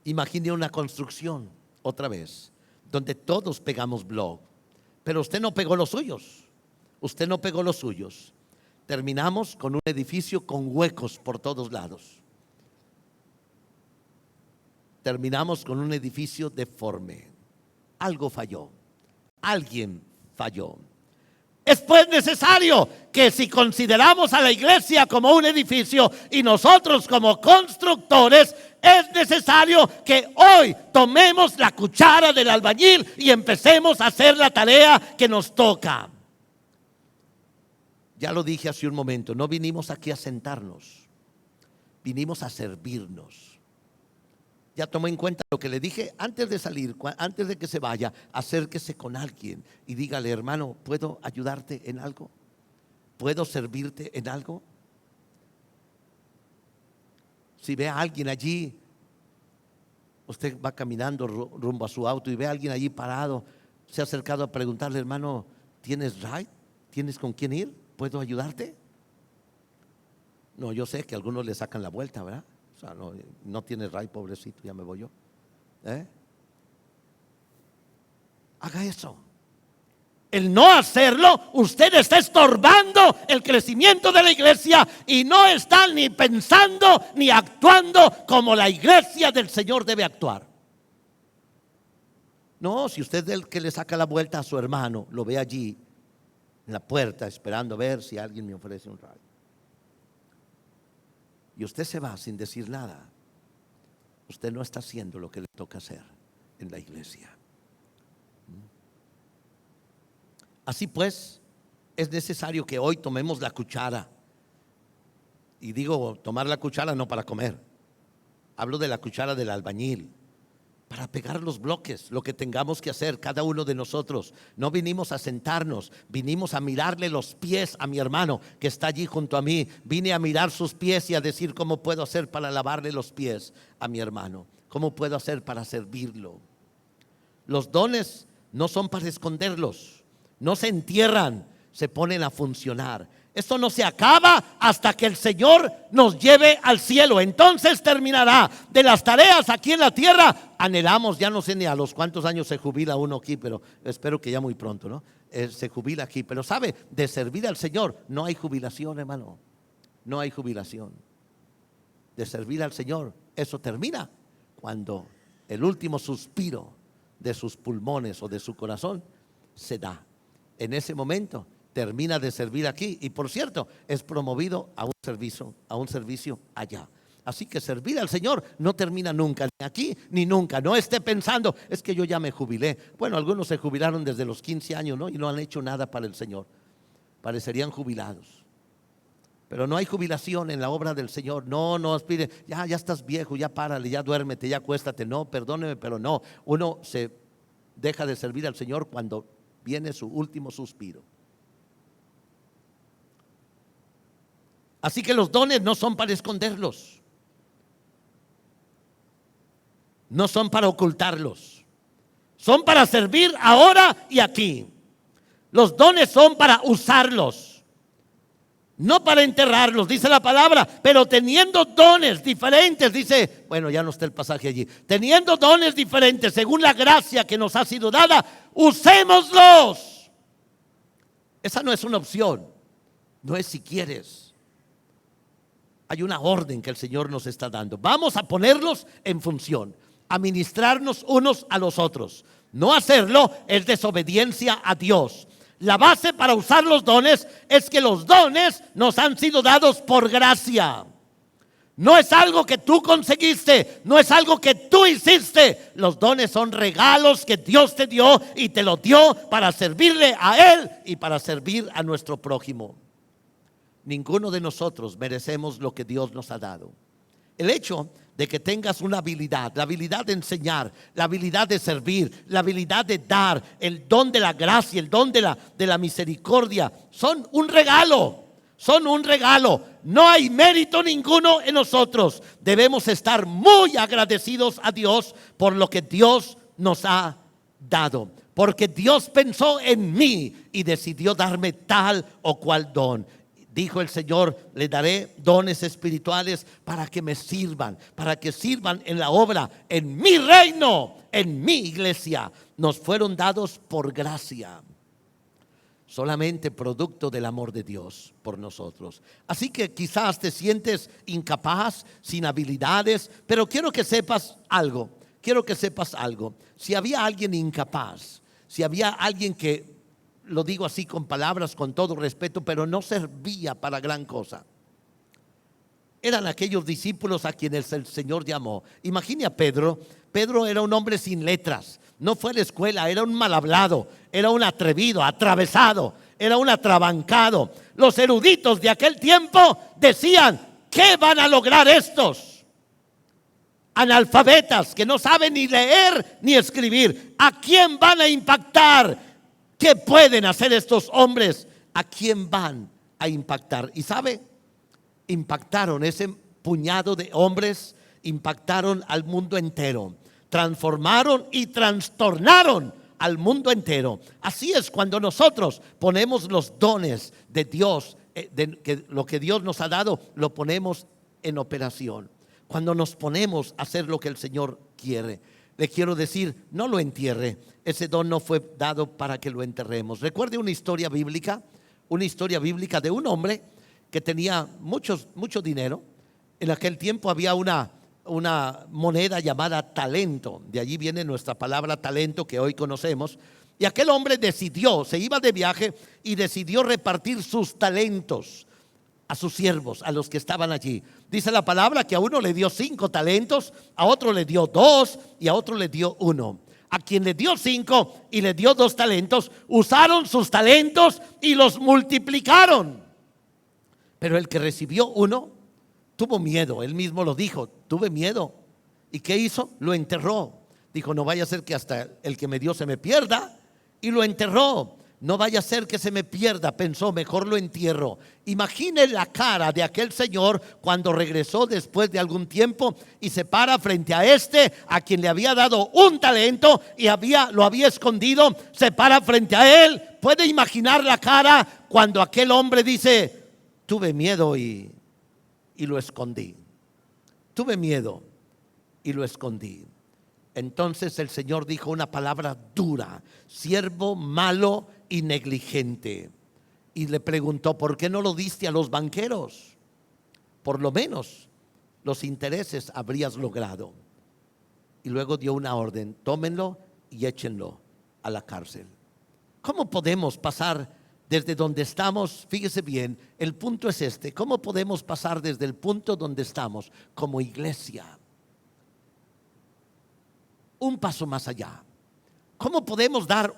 Imagine una construcción, otra vez. donde todos pegamos blog, pero usted no pegó los suyos. Usted no pegó los suyos. Terminamos con un edificio con huecos por todos lados. Terminamos con un edificio deforme. Algo falló. Alguien falló. Es pues necesario que si consideramos a la iglesia como un edificio y nosotros como constructores, es necesario que hoy tomemos la cuchara del albañil y empecemos a hacer la tarea que nos toca. Ya lo dije hace un momento, no vinimos aquí a sentarnos, vinimos a servirnos. Ya tomó en cuenta lo que le dije antes de salir, antes de que se vaya. Acérquese con alguien y dígale: hermano, ¿puedo ayudarte en algo? ¿Puedo servirte en algo? Si ve a alguien allí, usted va caminando rumbo a su auto y ve a alguien allí parado, se ha acercado a preguntarle: hermano, ¿tienes ride? ¿Tienes con quién ir? ¿Puedo ayudarte? No, yo sé que algunos le sacan la vuelta, ¿verdad? O sea, no tiene ride, pobrecito, ya me voy yo. Haga eso. El no hacerlo, usted está estorbando el crecimiento de la iglesia y no está ni pensando ni actuando como la iglesia del Señor debe actuar. No, si usted es el que le saca la vuelta a su hermano, lo ve allí en la puerta esperando a ver si alguien me ofrece un ride, y usted se va sin decir nada, usted no está haciendo lo que le toca hacer en la iglesia. Así pues, es necesario que hoy tomemos la cuchara. Y digo tomar la cuchara no para comer, hablo de la cuchara del albañil, para pegar los bloques, lo que tengamos que hacer cada uno de nosotros. No vinimos a sentarnos, vinimos a mirarle los pies a mi hermano que está allí junto a mí. Vine a mirar sus pies y a decir: ¿cómo puedo hacer para lavarle los pies a mi hermano? ¿Cómo puedo hacer para servirlo? Los dones no son para esconderlos, no se entierran, se ponen a funcionar. Esto no se acaba hasta que el Señor nos lleve al cielo. Entonces terminará. De las tareas aquí en la tierra anhelamos, ya no sé ni a los cuántos años se jubila uno aquí, pero espero que ya muy pronto, ¿no? Se jubila aquí. Pero sabe, de servir al Señor no hay jubilación, hermano. No hay jubilación. De servir al Señor, eso termina cuando el último suspiro de sus pulmones o de su corazón se da. En ese momento termina de servir aquí y, por cierto, es promovido a un servicio allá. Así que servir al Señor no termina nunca, ni aquí ni nunca. No esté pensando: es que yo ya me jubilé. Bueno, algunos se jubilaron desde los 15 años, ¿no? Y no han hecho nada para el Señor. Parecerían jubilados. Pero no hay jubilación en la obra del Señor. No aspire: ya estás viejo, ya párale, ya duérmete, ya acuéstate. No, perdóneme, pero no. Uno se deja de servir al Señor cuando viene su último suspiro. Así que los dones no son para esconderlos, no son para ocultarlos, son para servir ahora y aquí. Los dones son para usarlos, no para enterrarlos, dice la palabra. Pero teniendo dones diferentes, dice, bueno, ya no está el pasaje allí, teniendo dones diferentes según la gracia que nos ha sido dada, usémoslos. Esa no es una opción, no es si quieres. Hay una orden que el Señor nos está dando. Vamos a ponerlos en función, a ministrarnos unos a los otros. No hacerlo es desobediencia a Dios. La base para usar los dones es que los dones nos han sido dados por gracia. No es algo que tú conseguiste, no es algo que tú hiciste. Los dones son regalos que Dios te dio y te los dio para servirle a Él y para servir a nuestro prójimo. Ninguno de nosotros merecemos lo que Dios nos ha dado. El hecho de que tengas una habilidad, la habilidad de enseñar, la habilidad de servir, la habilidad de dar, el don de la gracia, el don de la misericordia, son un regalo. Son un regalo. No hay mérito ninguno en nosotros. Debemos estar muy agradecidos a Dios por lo que Dios nos ha dado. Porque Dios pensó en mí y decidió darme tal o cual don. Dijo el Señor: les daré dones espirituales para que me sirvan, para que sirvan en la obra, en mi reino, en mi iglesia. Nos fueron dados por gracia, solamente producto del amor de Dios por nosotros. Así que quizás te sientes incapaz, sin habilidades, pero quiero que sepas algo. Si había alguien incapaz, si había alguien que, lo digo así con palabras, con todo respeto, pero no servía para gran cosa, eran aquellos discípulos a quienes el Señor llamó. Imagine a Pedro. Pedro era un hombre sin letras, no fue a la escuela, era un mal hablado, era un atrevido, atravesado, era un atrabancado. Los eruditos de aquel tiempo decían: ¿qué van a lograr estos analfabetas que no saben ni leer ni escribir? ¿A quién van a impactar? ¿Qué pueden hacer estos hombres? ¿A quién van a impactar? Y sabe, impactaron ese puñado de hombres, impactaron al mundo entero, transformaron y trastornaron al mundo entero. Así es cuando nosotros ponemos los dones de Dios, lo que Dios nos ha dado, lo ponemos en operación. Cuando nos ponemos a hacer lo que el Señor quiere. Le quiero decir, no lo entierre. Ese don no fue dado para que lo enterremos. Recuerde una historia bíblica de un hombre que tenía mucho dinero. En aquel tiempo había una moneda llamada talento. De allí viene nuestra palabra talento que hoy conocemos. Y aquel hombre se iba de viaje y decidió repartir sus talentos a sus siervos, a los que estaban allí. Dice la palabra que a uno le dio 5 talentos, a otro le dio 2 y a otro le dio 1. A quien le dio 5 y le dio 2 talentos, usaron sus talentos y los multiplicaron. Pero el que recibió 1 tuvo miedo. Él mismo lo dijo: tuve miedo. ¿Y qué hizo? Lo enterró. Dijo: no vaya a ser que hasta el que me dio se me pierda. Y lo enterró. No vaya a ser que se me pierda, pensó, mejor lo entierro. Imagine la cara de aquel señor cuando regresó después de algún tiempo y se para frente a quien le había dado 1 talento y lo había escondido. Se para frente a él. Puede imaginar la cara cuando aquel hombre dice: tuve miedo y lo escondí. Tuve miedo y lo escondí. Entonces el Señor dijo una palabra dura: siervo malo y negligente. Y le preguntó: ¿por qué no lo diste a los banqueros? Por lo menos los intereses habrías logrado. Y luego dio una orden: tómenlo y échenlo a la cárcel. ¿Cómo podemos pasar desde donde estamos? Fíjese bien, el punto es este: ¿cómo podemos pasar desde el punto donde estamos como iglesia un paso más allá? ¿Cómo podemos dar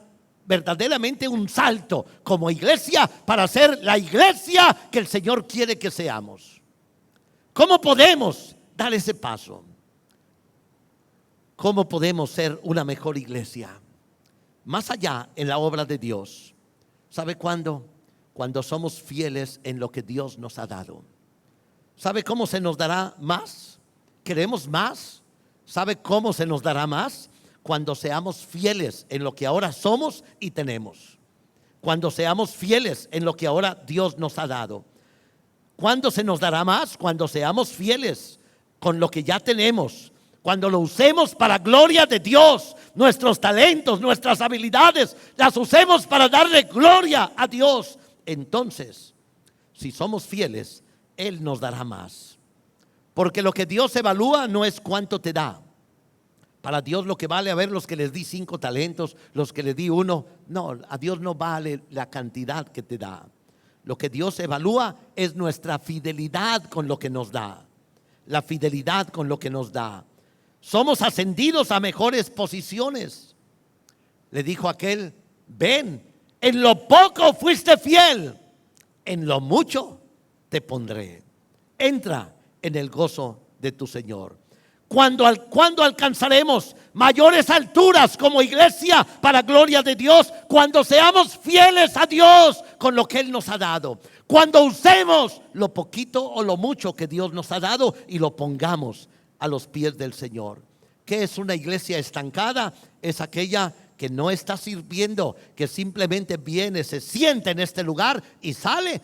verdaderamente un salto como iglesia para ser la iglesia que el Señor quiere que seamos? ¿Cómo podemos dar ese paso? ¿Cómo podemos ser una mejor iglesia? Más allá en la obra de Dios. ¿Sabe cuándo? Cuando somos fieles en lo que Dios nos ha dado. ¿Sabe cómo se nos dará más? ¿Queremos más? ¿Sabe cómo se nos dará más? Cuando seamos fieles en lo que ahora somos y tenemos. Cuando seamos fieles en lo que ahora Dios nos ha dado. ¿Cuándo se nos dará más? Cuando seamos fieles con lo que ya tenemos. Cuando lo usemos para gloria de Dios. Nuestros talentos, nuestras habilidades, las usemos para darle gloria a Dios. Entonces, si somos fieles, Él nos dará más. Porque lo que Dios evalúa no es cuánto te da. Para Dios lo que vale, a ver, los que les di 5 talentos, los que les di 1, no, a Dios no vale la cantidad que te da. Lo que Dios evalúa es nuestra fidelidad con lo que nos da. La fidelidad con lo que nos da. Somos ascendidos a mejores posiciones. Le dijo aquel: ven, en lo poco fuiste fiel, en lo mucho te pondré. Entra en el gozo de tu Señor. ¿Cuándo alcanzaremos mayores alturas como iglesia para gloria de Dios? Cuando seamos fieles a Dios con lo que Él nos ha dado. Cuando usemos lo poquito o lo mucho que Dios nos ha dado y lo pongamos a los pies del Señor. ¿Qué es una iglesia estancada? Es aquella que no está sirviendo, que simplemente viene, se sienta en este lugar y sale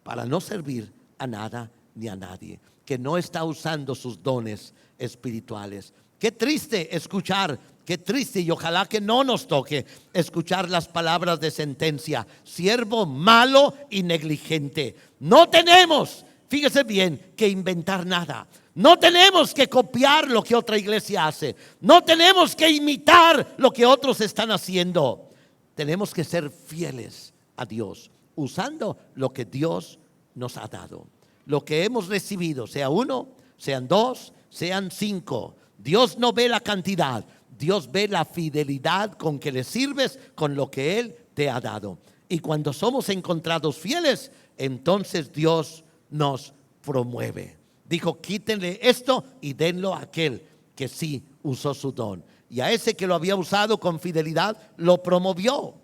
para no servir a nada ni a nadie, que no está usando sus dones espirituales. Qué triste escuchar, qué triste, y ojalá que no nos toque escuchar las palabras de sentencia: siervo malo y negligente. No tenemos, fíjese bien, que inventar nada. No tenemos que copiar lo que otra iglesia hace. No tenemos que imitar lo que otros están haciendo. Tenemos que ser fieles a Dios, usando lo que Dios nos ha dado, lo que hemos recibido, sea uno, sean dos, sean cinco. Dios no ve la cantidad, Dios ve la fidelidad con que le sirves con lo que Él te ha dado. Y cuando somos encontrados fieles, entonces Dios nos promueve. Dijo: quítenle esto y denlo a aquel que sí usó su don. Y a ese que lo había usado con fidelidad, lo promovió.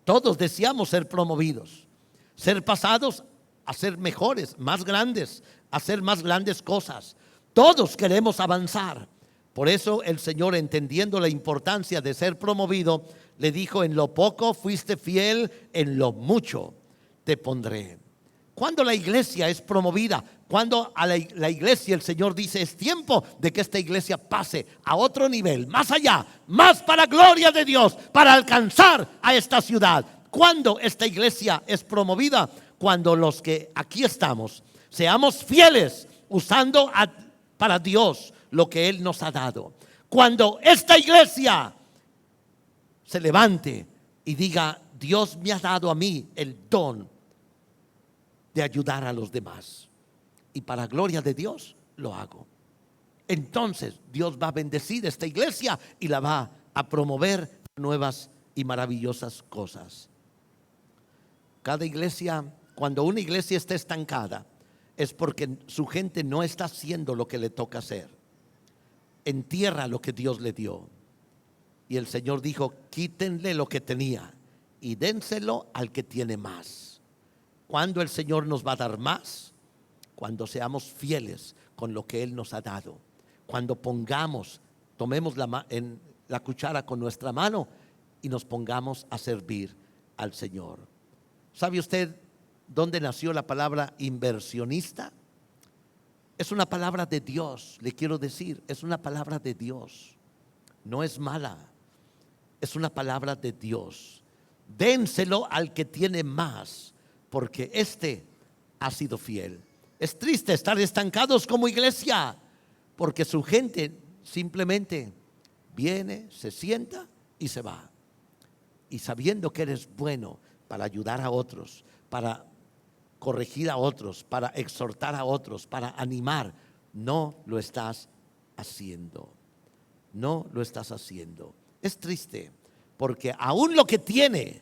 Todos deseamos ser promovidos, ser pasados a ser mejores, más grandes, a hacer más grandes cosas. Todos queremos avanzar. Por eso el Señor, entendiendo la importancia de ser promovido, le dijo: en lo poco fuiste fiel, en lo mucho te pondré. Cuando la iglesia es promovida, cuando a la iglesia el Señor dice: es tiempo de que esta iglesia pase a otro nivel, más allá, más para gloria de Dios, para alcanzar a esta ciudad. Cuando esta iglesia es promovida, cuando los que aquí estamos seamos fieles usando para Dios lo que Él nos ha dado. Cuando esta iglesia se levante y diga: Dios me ha dado a mí el don de ayudar a los demás, y para gloria de Dios lo hago. Entonces Dios va a bendecir esta iglesia y la va a promover nuevas y maravillosas cosas. Cada iglesia, cuando una iglesia está estancada, es porque su gente no está haciendo lo que le toca hacer. Entierra lo que Dios le dio. Y el Señor dijo: quítenle lo que tenía y dénselo al que tiene más. ¿Cuándo el Señor nos va a dar más? Cuando seamos fieles con lo que Él nos ha dado. Cuando tomemos la cuchara con nuestra mano y nos pongamos a servir al Señor. ¿Sabe usted dónde nació la palabra inversionista? Es una palabra de Dios, le quiero decir, es una palabra de Dios. No es mala, es una palabra de Dios. Dénselo al que tiene más, porque este ha sido fiel. Es triste estar estancados como iglesia, porque su gente simplemente viene, se sienta y se va. Y sabiendo que eres bueno para ayudar a otros, para corregir a otros, para exhortar a otros, para animar, no lo estás haciendo. No lo estás haciendo. Es triste, porque aún lo que tiene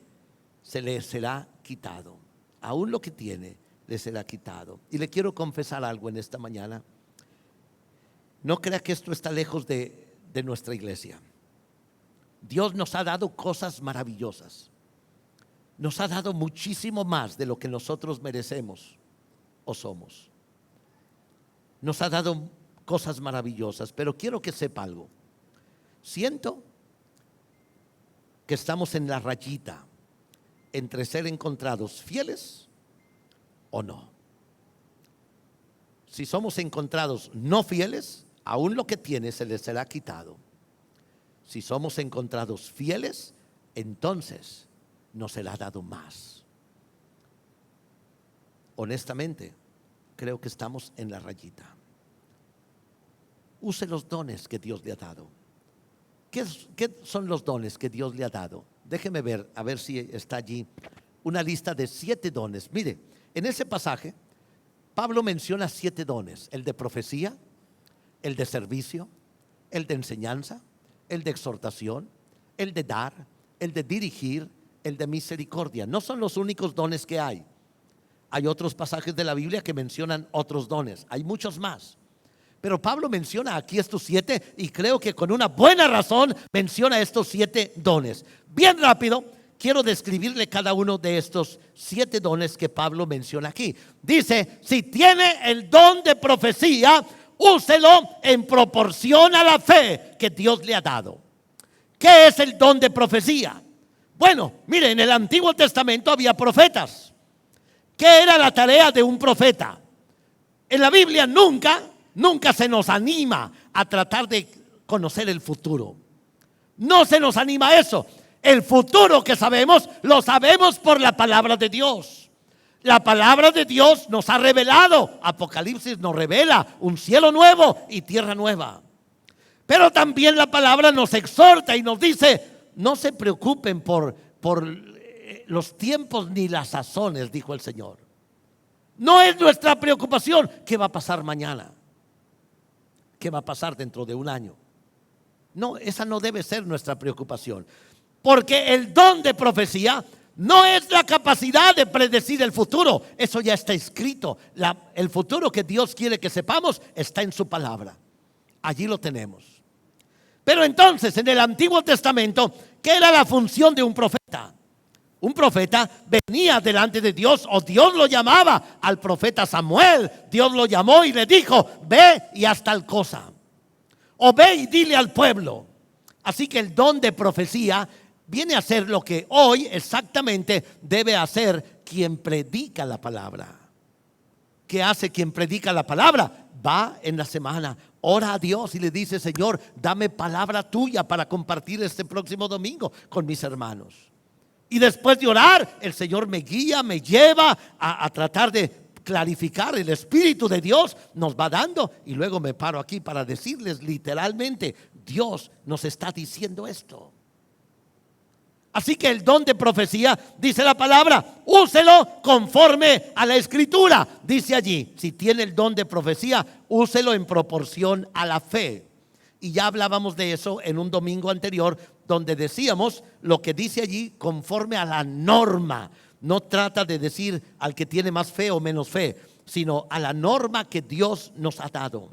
se le será quitado. Aún lo que tiene le será quitado. Y le quiero confesar algo en esta mañana. No crea que esto está lejos de nuestra iglesia. Dios nos ha dado cosas maravillosas. Nos ha dado muchísimo más de lo que nosotros merecemos o somos. Nos ha dado cosas maravillosas, pero quiero que sepa algo. Siento que estamos en la rayita entre ser encontrados fieles o no. Si somos encontrados no fieles, aún lo que tiene se les será quitado. Si somos encontrados fieles, entonces nos será dado más. Honestamente, creo que estamos en la rayita. Use los dones que Dios le ha dado. ¿Qué son los dones que Dios le ha dado? Déjeme ver, a ver si está allí una lista de 7 dones. Mire, en ese pasaje Pablo menciona 7 dones: el de profecía, el de servicio, el de enseñanza, el de exhortación, el de dar, el de dirigir, el de misericordia. No son los únicos dones que hay. Hay otros pasajes de la Biblia que mencionan otros dones. Hay muchos más. Pero Pablo menciona aquí estos 7 y creo que con una buena razón menciona estos 7 dones. Bien rápido, quiero describirle cada uno de estos 7 dones que Pablo menciona aquí. Dice: si tiene el don de profecía, úselo en proporción a la fe que Dios le ha dado. ¿Qué es el don de profecía? Bueno, mire, en el Antiguo Testamento había profetas, ¿Qué era la tarea de un profeta? En la Biblia nunca se nos anima a tratar de conocer el futuro. No se nos anima a eso. El futuro que sabemos, lo sabemos por la palabra de Dios. La palabra de Dios nos ha revelado. Apocalipsis nos revela un cielo nuevo y tierra nueva. Pero también la palabra nos exhorta y nos dice: no se preocupen por los tiempos ni las sazones, dijo el Señor. No es nuestra preocupación qué va a pasar mañana, qué va a pasar dentro de un año. No, esa no debe ser nuestra preocupación. Porque el don de profecía no es la capacidad de predecir el futuro. Eso ya está escrito. El futuro que Dios quiere que sepamos está en su palabra. Allí lo tenemos. Pero entonces, en el Antiguo Testamento, ¿qué era la función de un profeta? Un profeta venía delante de Dios, o Dios lo llamaba al profeta Samuel. Dios lo llamó y le dijo: ve y haz tal cosa, o ve y dile al pueblo. Así que el don de profecía viene a ser lo que hoy exactamente debe hacer quien predica la palabra. ¿Qué hace quien predica la palabra? Va en la semana, ora a Dios y le dice: Señor, dame palabra tuya para compartir este próximo domingo con mis hermanos. Y después de orar, el Señor me guía, me lleva a tratar de clarificar. El Espíritu de Dios nos va dando, y luego me paro aquí para decirles literalmente: Dios nos está diciendo esto. Así que el don de profecía, dice la palabra, úselo conforme a la Escritura. Dice allí, si tiene el don de profecía, úselo en proporción a la fe. Y ya hablábamos de eso en un domingo anterior, donde decíamos lo que dice allí conforme a la norma. No trata de decir al que tiene más fe o menos fe, sino a la norma que Dios nos ha dado.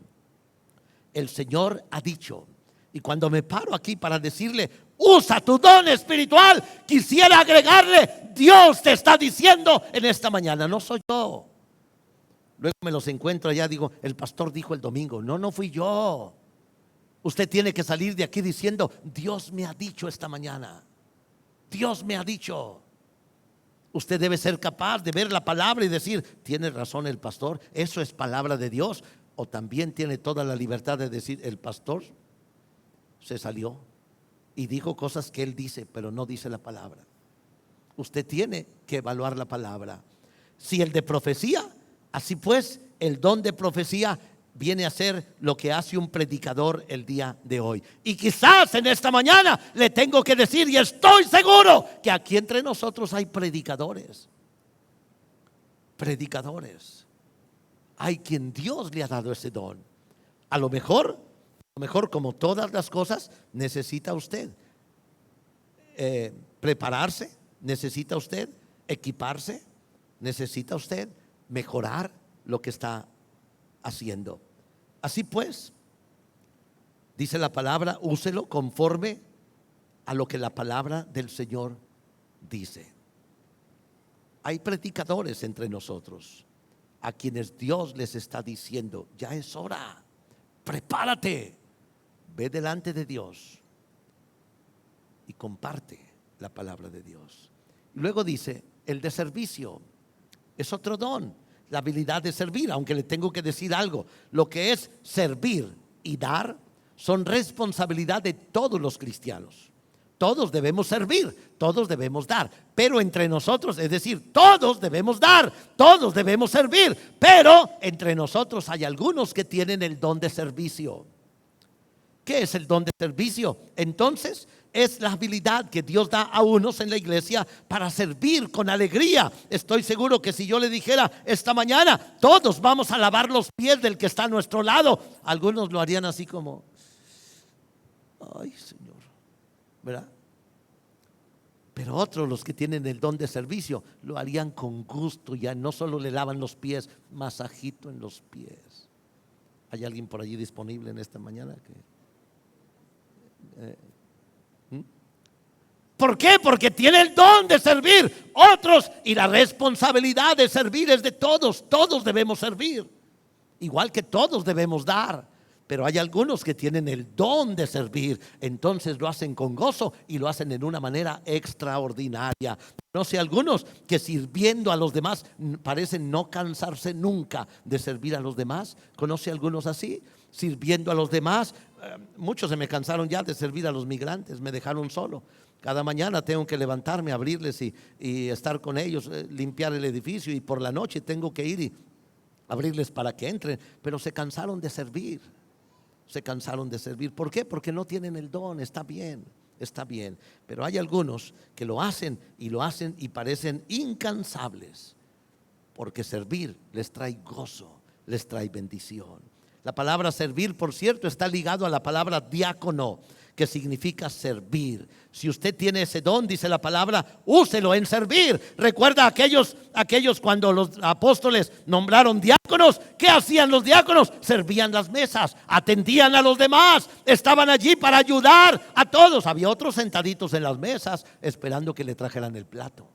El Señor ha dicho, y cuando me paro aquí para decirle: usa tu don espiritual, quisiera agregarle: Dios te está diciendo en esta mañana, no soy yo. Luego me los encuentro allá, digo: el pastor dijo el domingo. No fui yo. Usted tiene que salir de aquí diciendo: Dios me ha dicho esta mañana, Dios me ha dicho. Usted debe ser capaz de ver la palabra y decir: tiene razón el pastor, eso es palabra de Dios. O también tiene toda la libertad de decir: el pastor se salió y dijo cosas que él dice, pero no dice la palabra. Usted tiene que evaluar la palabra. Si el de profecía, así pues, el don de profecía viene a ser lo que hace un predicador el día de hoy. Y quizás en esta mañana le tengo que decir, y estoy seguro que aquí entre nosotros hay predicadores. Predicadores. Hay quien Dios le ha dado ese don. A lo mejor, como todas las cosas, necesita usted prepararse, necesita usted equiparse, necesita usted mejorar lo que está haciendo. Así pues, dice la palabra, úselo conforme a lo que la palabra del Señor dice. Hay predicadores entre nosotros a quienes Dios les está diciendo: ya es hora, prepárate, ve delante de Dios y comparte la palabra de Dios. Y luego dice, el de servicio es otro don, la habilidad de servir. Aunque le tengo que decir algo: lo que es servir y dar son responsabilidad de todos los cristianos. Todos debemos servir, todos debemos dar, pero entre nosotros, es decir, todos debemos dar, todos debemos servir, pero entre nosotros hay algunos que tienen el don de servicio. ¿Qué es el don de servicio? Entonces, es la habilidad que Dios da a unos en la iglesia para servir con alegría. Estoy seguro que si yo le dijera esta mañana: todos vamos a lavar los pies del que está a nuestro lado, algunos lo harían así como: ay, Señor, ¿verdad? Pero otros, los que tienen el don de servicio, lo harían con gusto. Ya no solo le lavan los pies, masajito en los pies. ¿Hay alguien por allí disponible en esta mañana? ¿Por qué? Porque tiene el don de servir. Otros, y la responsabilidad de servir es de todos. Todos debemos servir, igual que todos debemos dar. Pero hay algunos que tienen el don de servir, entonces lo hacen con gozo y lo hacen en una manera extraordinaria. No sé, algunos que sirviendo a los demás parecen no cansarse nunca de servir a los demás. ¿Conoce algunos así? Sirviendo a los demás. Muchos se me cansaron ya de servir a los migrantes, me dejaron solo. Cada mañana tengo que levantarme, abrirles y estar con ellos, limpiar el edificio, y por la noche tengo que ir y abrirles para que entren. Pero se cansaron de servir. Se cansaron de servir. ¿Por qué? Porque no tienen el don. Está bien, está bien. Pero hay algunos que lo hacen y parecen incansables, porque servir les trae gozo, les trae bendición. La palabra servir, por cierto, está ligado a la palabra diácono, que significa servir. Si usted tiene ese don, dice la palabra, úselo en servir. Recuerda aquellos cuando los apóstoles nombraron diáconos. ¿Qué hacían los diáconos? Servían las mesas, atendían a los demás, estaban allí para ayudar a todos. Había otros sentaditos en las mesas esperando que le trajeran el plato.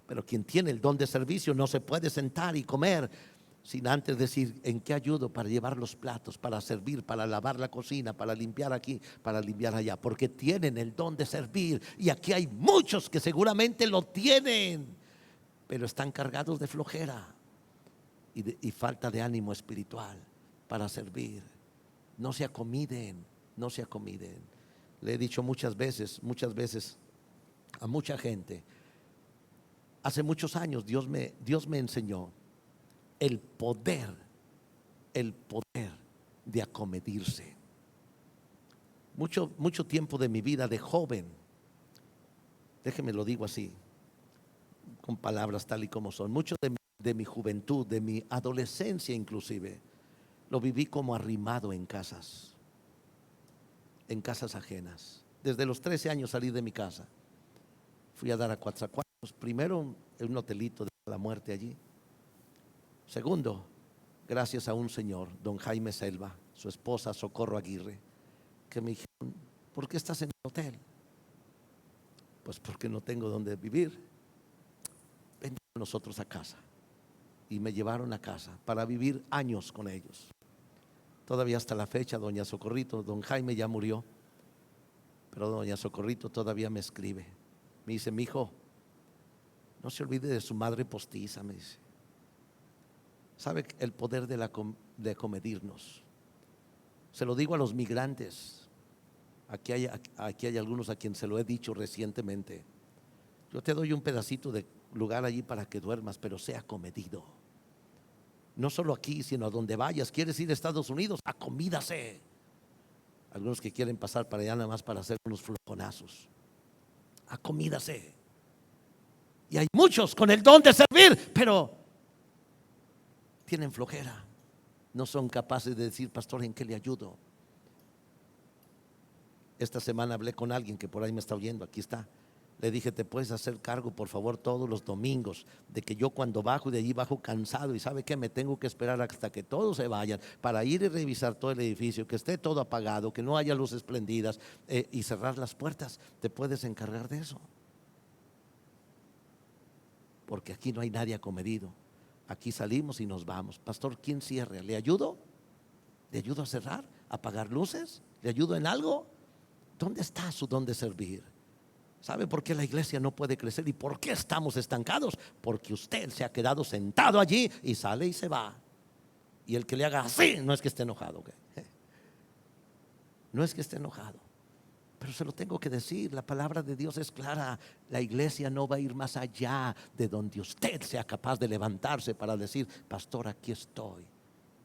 Pero quien tiene el don de servicio no se puede sentar y comer sin antes decir: ¿en qué ayudo para llevar los platos, para servir, para lavar la cocina, para limpiar aquí, para limpiar allá? Porque tienen el don de servir. Y aquí hay muchos que seguramente lo tienen, pero están cargados de flojera y falta de ánimo espiritual para servir. No se acomiden, no se acomiden. Le he dicho muchas veces a mucha gente. Hace muchos años Dios me enseñó el poder de acomedirse. Mucho tiempo de mi vida de joven, déjeme lo digo así, con palabras tal y como son, mucho de mi juventud, de mi adolescencia inclusive, lo viví como arrimado en casas ajenas. Desde los 13 años salí de mi casa, fui a dar a Coatzacoalcos, primero en un hotelito de la muerte allí. Segundo, gracias a un señor, don Jaime Selva, su esposa Socorro Aguirre, que me dijeron: ¿por qué estás en el hotel? Pues porque no tengo donde vivir. Ven con nosotros a casa. Y me llevaron a casa para vivir años con ellos. Todavía hasta la fecha, doña Socorrito, don Jaime ya murió, pero doña Socorrito todavía me escribe. Me dice: mi hijo, no se olvide de su madre postiza, me dice. ¿Sabe el poder de acomedirnos? Se lo digo a los migrantes. Aquí hay algunos a quien se lo he dicho recientemente. Yo te doy un pedacito de lugar allí para que duermas, pero sea acomedido. No solo aquí, sino a donde vayas. ¿Quieres ir a Estados Unidos? Acomídase. Algunos que quieren pasar para allá nada más para hacer unos flojonazos. Acomídase. Y hay muchos con el don de servir, pero tienen flojera. No son capaces de decir: pastor, ¿en qué le ayudo? Esta semana hablé con alguien que por ahí me está oyendo, aquí está. Le dije: ¿te puedes hacer cargo, por favor, todos los domingos, de que yo cuando bajo de allí bajo cansado, y sabe que me tengo que esperar hasta que todos se vayan para ir y revisar todo el edificio, que esté todo apagado, que no haya luces prendidas, y cerrar las puertas? ¿Te puedes encargar de eso? Porque aquí no hay nadie acomedido. Aquí salimos y nos vamos. Pastor, ¿quién cierra? ¿Le ayudo? ¿Le ayudo a cerrar? ¿A apagar luces? ¿Le ayudo en algo? ¿Dónde está su don de servir? ¿Sabe por qué la iglesia no puede crecer y por qué estamos estancados? Porque usted se ha quedado sentado allí y sale y se va. Y el que le haga así, no es que esté enojado, ¿okay? No es que esté enojado, pero se lo tengo que decir. La palabra de Dios es clara. La iglesia no va a ir más allá de donde usted sea capaz de levantarse para decir: pastor, aquí estoy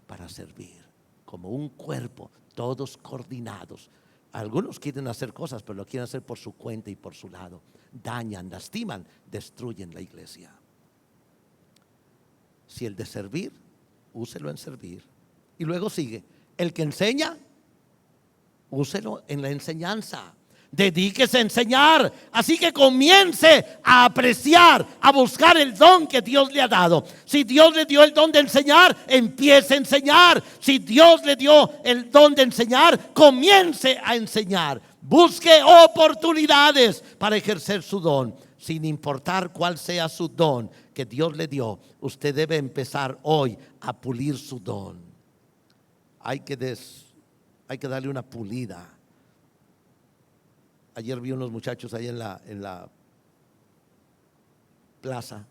para servir, como un cuerpo, todos coordinados. Algunos quieren hacer cosas, pero lo quieren hacer por su cuenta y por su lado. Dañan, lastiman, destruyen la iglesia. Si el de servir, úselo en servir. Y luego sigue: el que enseña, úselo en la enseñanza. Dedíquese a enseñar. Así que comience a apreciar, a buscar el don que Dios le ha dado. Si Dios le dio el don de enseñar, empiece a enseñar. Si Dios le dio el don de enseñar, comience a enseñar. Busque oportunidades para ejercer su don. Sin importar cuál sea su don que Dios le dio, usted debe empezar hoy a pulir su don. Hay que hay que darle una pulida. Ayer vi unos muchachos ahí en la plaza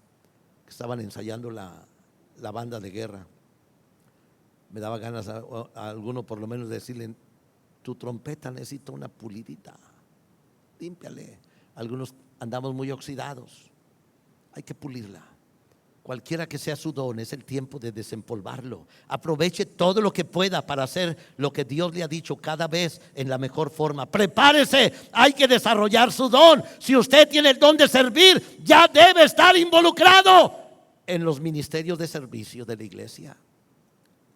que estaban ensayando la banda de guerra. Me daba ganas a alguno por lo menos decirle: tu trompeta necesita una pulidita, límpiale. Algunos andamos muy oxidados, hay que pulirla. Cualquiera que sea su don, es el tiempo de desempolvarlo. Aproveche todo lo que pueda para hacer lo que Dios le ha dicho cada vez en la mejor forma. Prepárese, hay que desarrollar su don. Si usted tiene el don de servir, ya debe estar involucrado en los ministerios de servicio de la iglesia.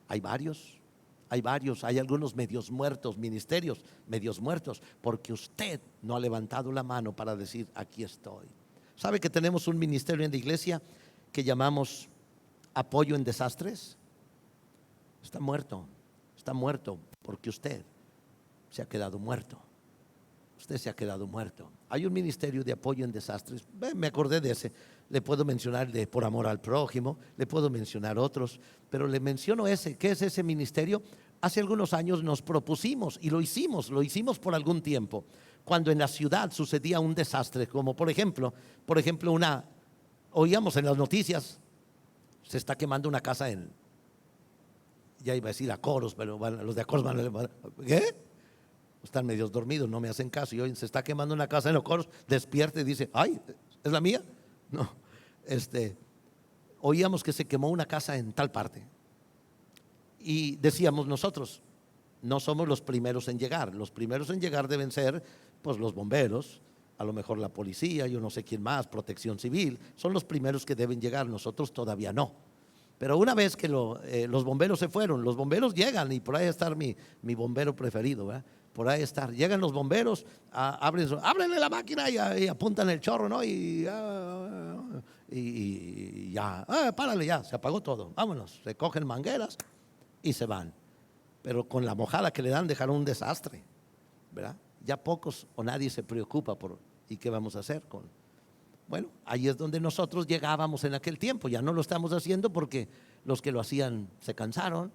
Hay varios, hay algunos medios muertos, ministerios medios muertos, porque usted no ha levantado la mano para decir: aquí estoy. ¿Sabe que tenemos un ministerio en la iglesia que llamamos apoyo en desastres? Está muerto porque usted se ha quedado muerto. Usted se ha quedado muerto. Hay un ministerio de apoyo en desastres. Me acordé de ese. Le puedo mencionar el de por amor al prójimo, le puedo mencionar otros, pero le menciono ese. ¿Qué es ese ministerio? Hace algunos años nos propusimos y lo hicimos por algún tiempo. Cuando en la ciudad sucedía un desastre, como por ejemplo oíamos en las noticias: se está quemando una casa ya iba a decir Acoros, pero los de Acoros ¿qué? Están medios dormidos, no me hacen caso. Y hoy se está quemando una casa en Acoros, despierta y dice: ay, ¿es la mía? No, oíamos que se quemó una casa en tal parte. Y decíamos nosotros: no somos los primeros en llegar. Los primeros en llegar deben ser pues los bomberos, a lo mejor la policía, yo no sé quién más, protección civil. Son los primeros que deben llegar, nosotros todavía no. Pero una vez que los bomberos se fueron, los bomberos llegan, y por ahí está mi bombero preferido, ¿verdad? Por ahí está, llegan los bomberos, ábrenle la máquina y apuntan el chorro, ¿no? Y ya, párale, ya, se apagó todo, vámonos. Se cogen mangueras y se van. Pero con la mojada que le dan dejaron un desastre, ¿verdad? Ya pocos o nadie se preocupa ¿y qué vamos a hacer con? Bueno, ahí es donde nosotros llegábamos en aquel tiempo. Ya no lo estamos haciendo porque los que lo hacían se cansaron,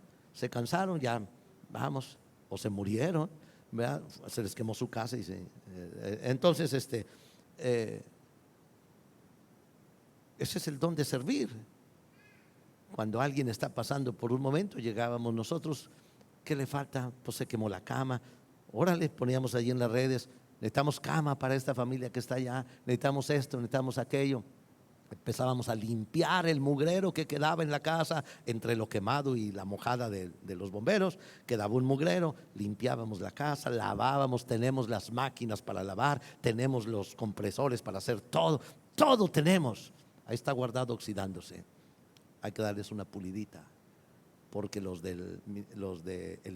ya vamos, o se murieron, ¿verdad? Se les quemó su casa entonces ese es el don de servir. Cuando alguien está pasando por un momento, llegábamos nosotros: ¿qué le falta? Pues se quemó la cama. Órale, poníamos ahí en las redes: necesitamos cama para esta familia que está allá, necesitamos esto, necesitamos aquello. Empezábamos a limpiar el mugrero que quedaba en la casa. Entre lo quemado y la mojada de los bomberos quedaba un mugrero. Limpiábamos la casa, lavábamos, tenemos las máquinas para lavar, tenemos los compresores para hacer todo tenemos. Ahí está guardado oxidándose. Hay que darles una pulidita, porque los del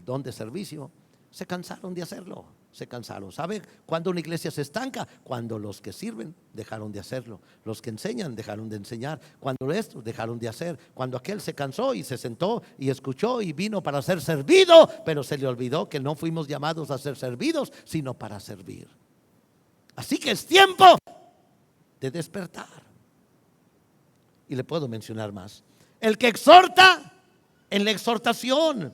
don de servicio se cansaron de hacerlo, se cansaron. ¿Sabe cuándo una iglesia se estanca? Cuando los que sirven dejaron de hacerlo, los que enseñan dejaron de enseñar, cuando estos dejaron de hacer, cuando aquel se cansó y se sentó y escuchó y vino para ser servido, pero se le olvidó que no fuimos llamados a ser servidos, sino para servir. Así que es tiempo de despertar. Y le puedo mencionar más. El que exhorta en la exhortación.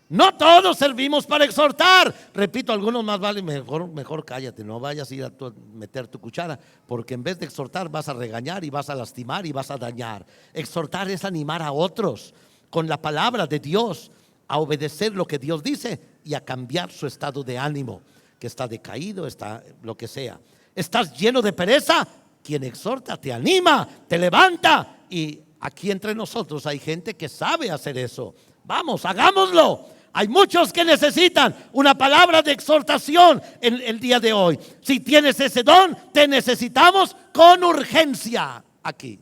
No todos servimos para exhortar. Repito, algunos más vale mejor cállate, no vayas a ir a meter tu cuchara, porque en vez de exhortar vas a regañar y vas a lastimar y vas a dañar. Exhortar es animar a otros con la palabra de Dios a obedecer lo que Dios dice y a cambiar su estado de ánimo, que está decaído, está lo que sea. ¿Estás lleno de pereza? Quien exhorta te anima, te levanta. Y aquí entre nosotros hay gente que sabe hacer eso. Vamos, hagámoslo. Hay muchos que necesitan una palabra de exhortación en el día de hoy. Si tienes ese don, te necesitamos con urgencia aquí.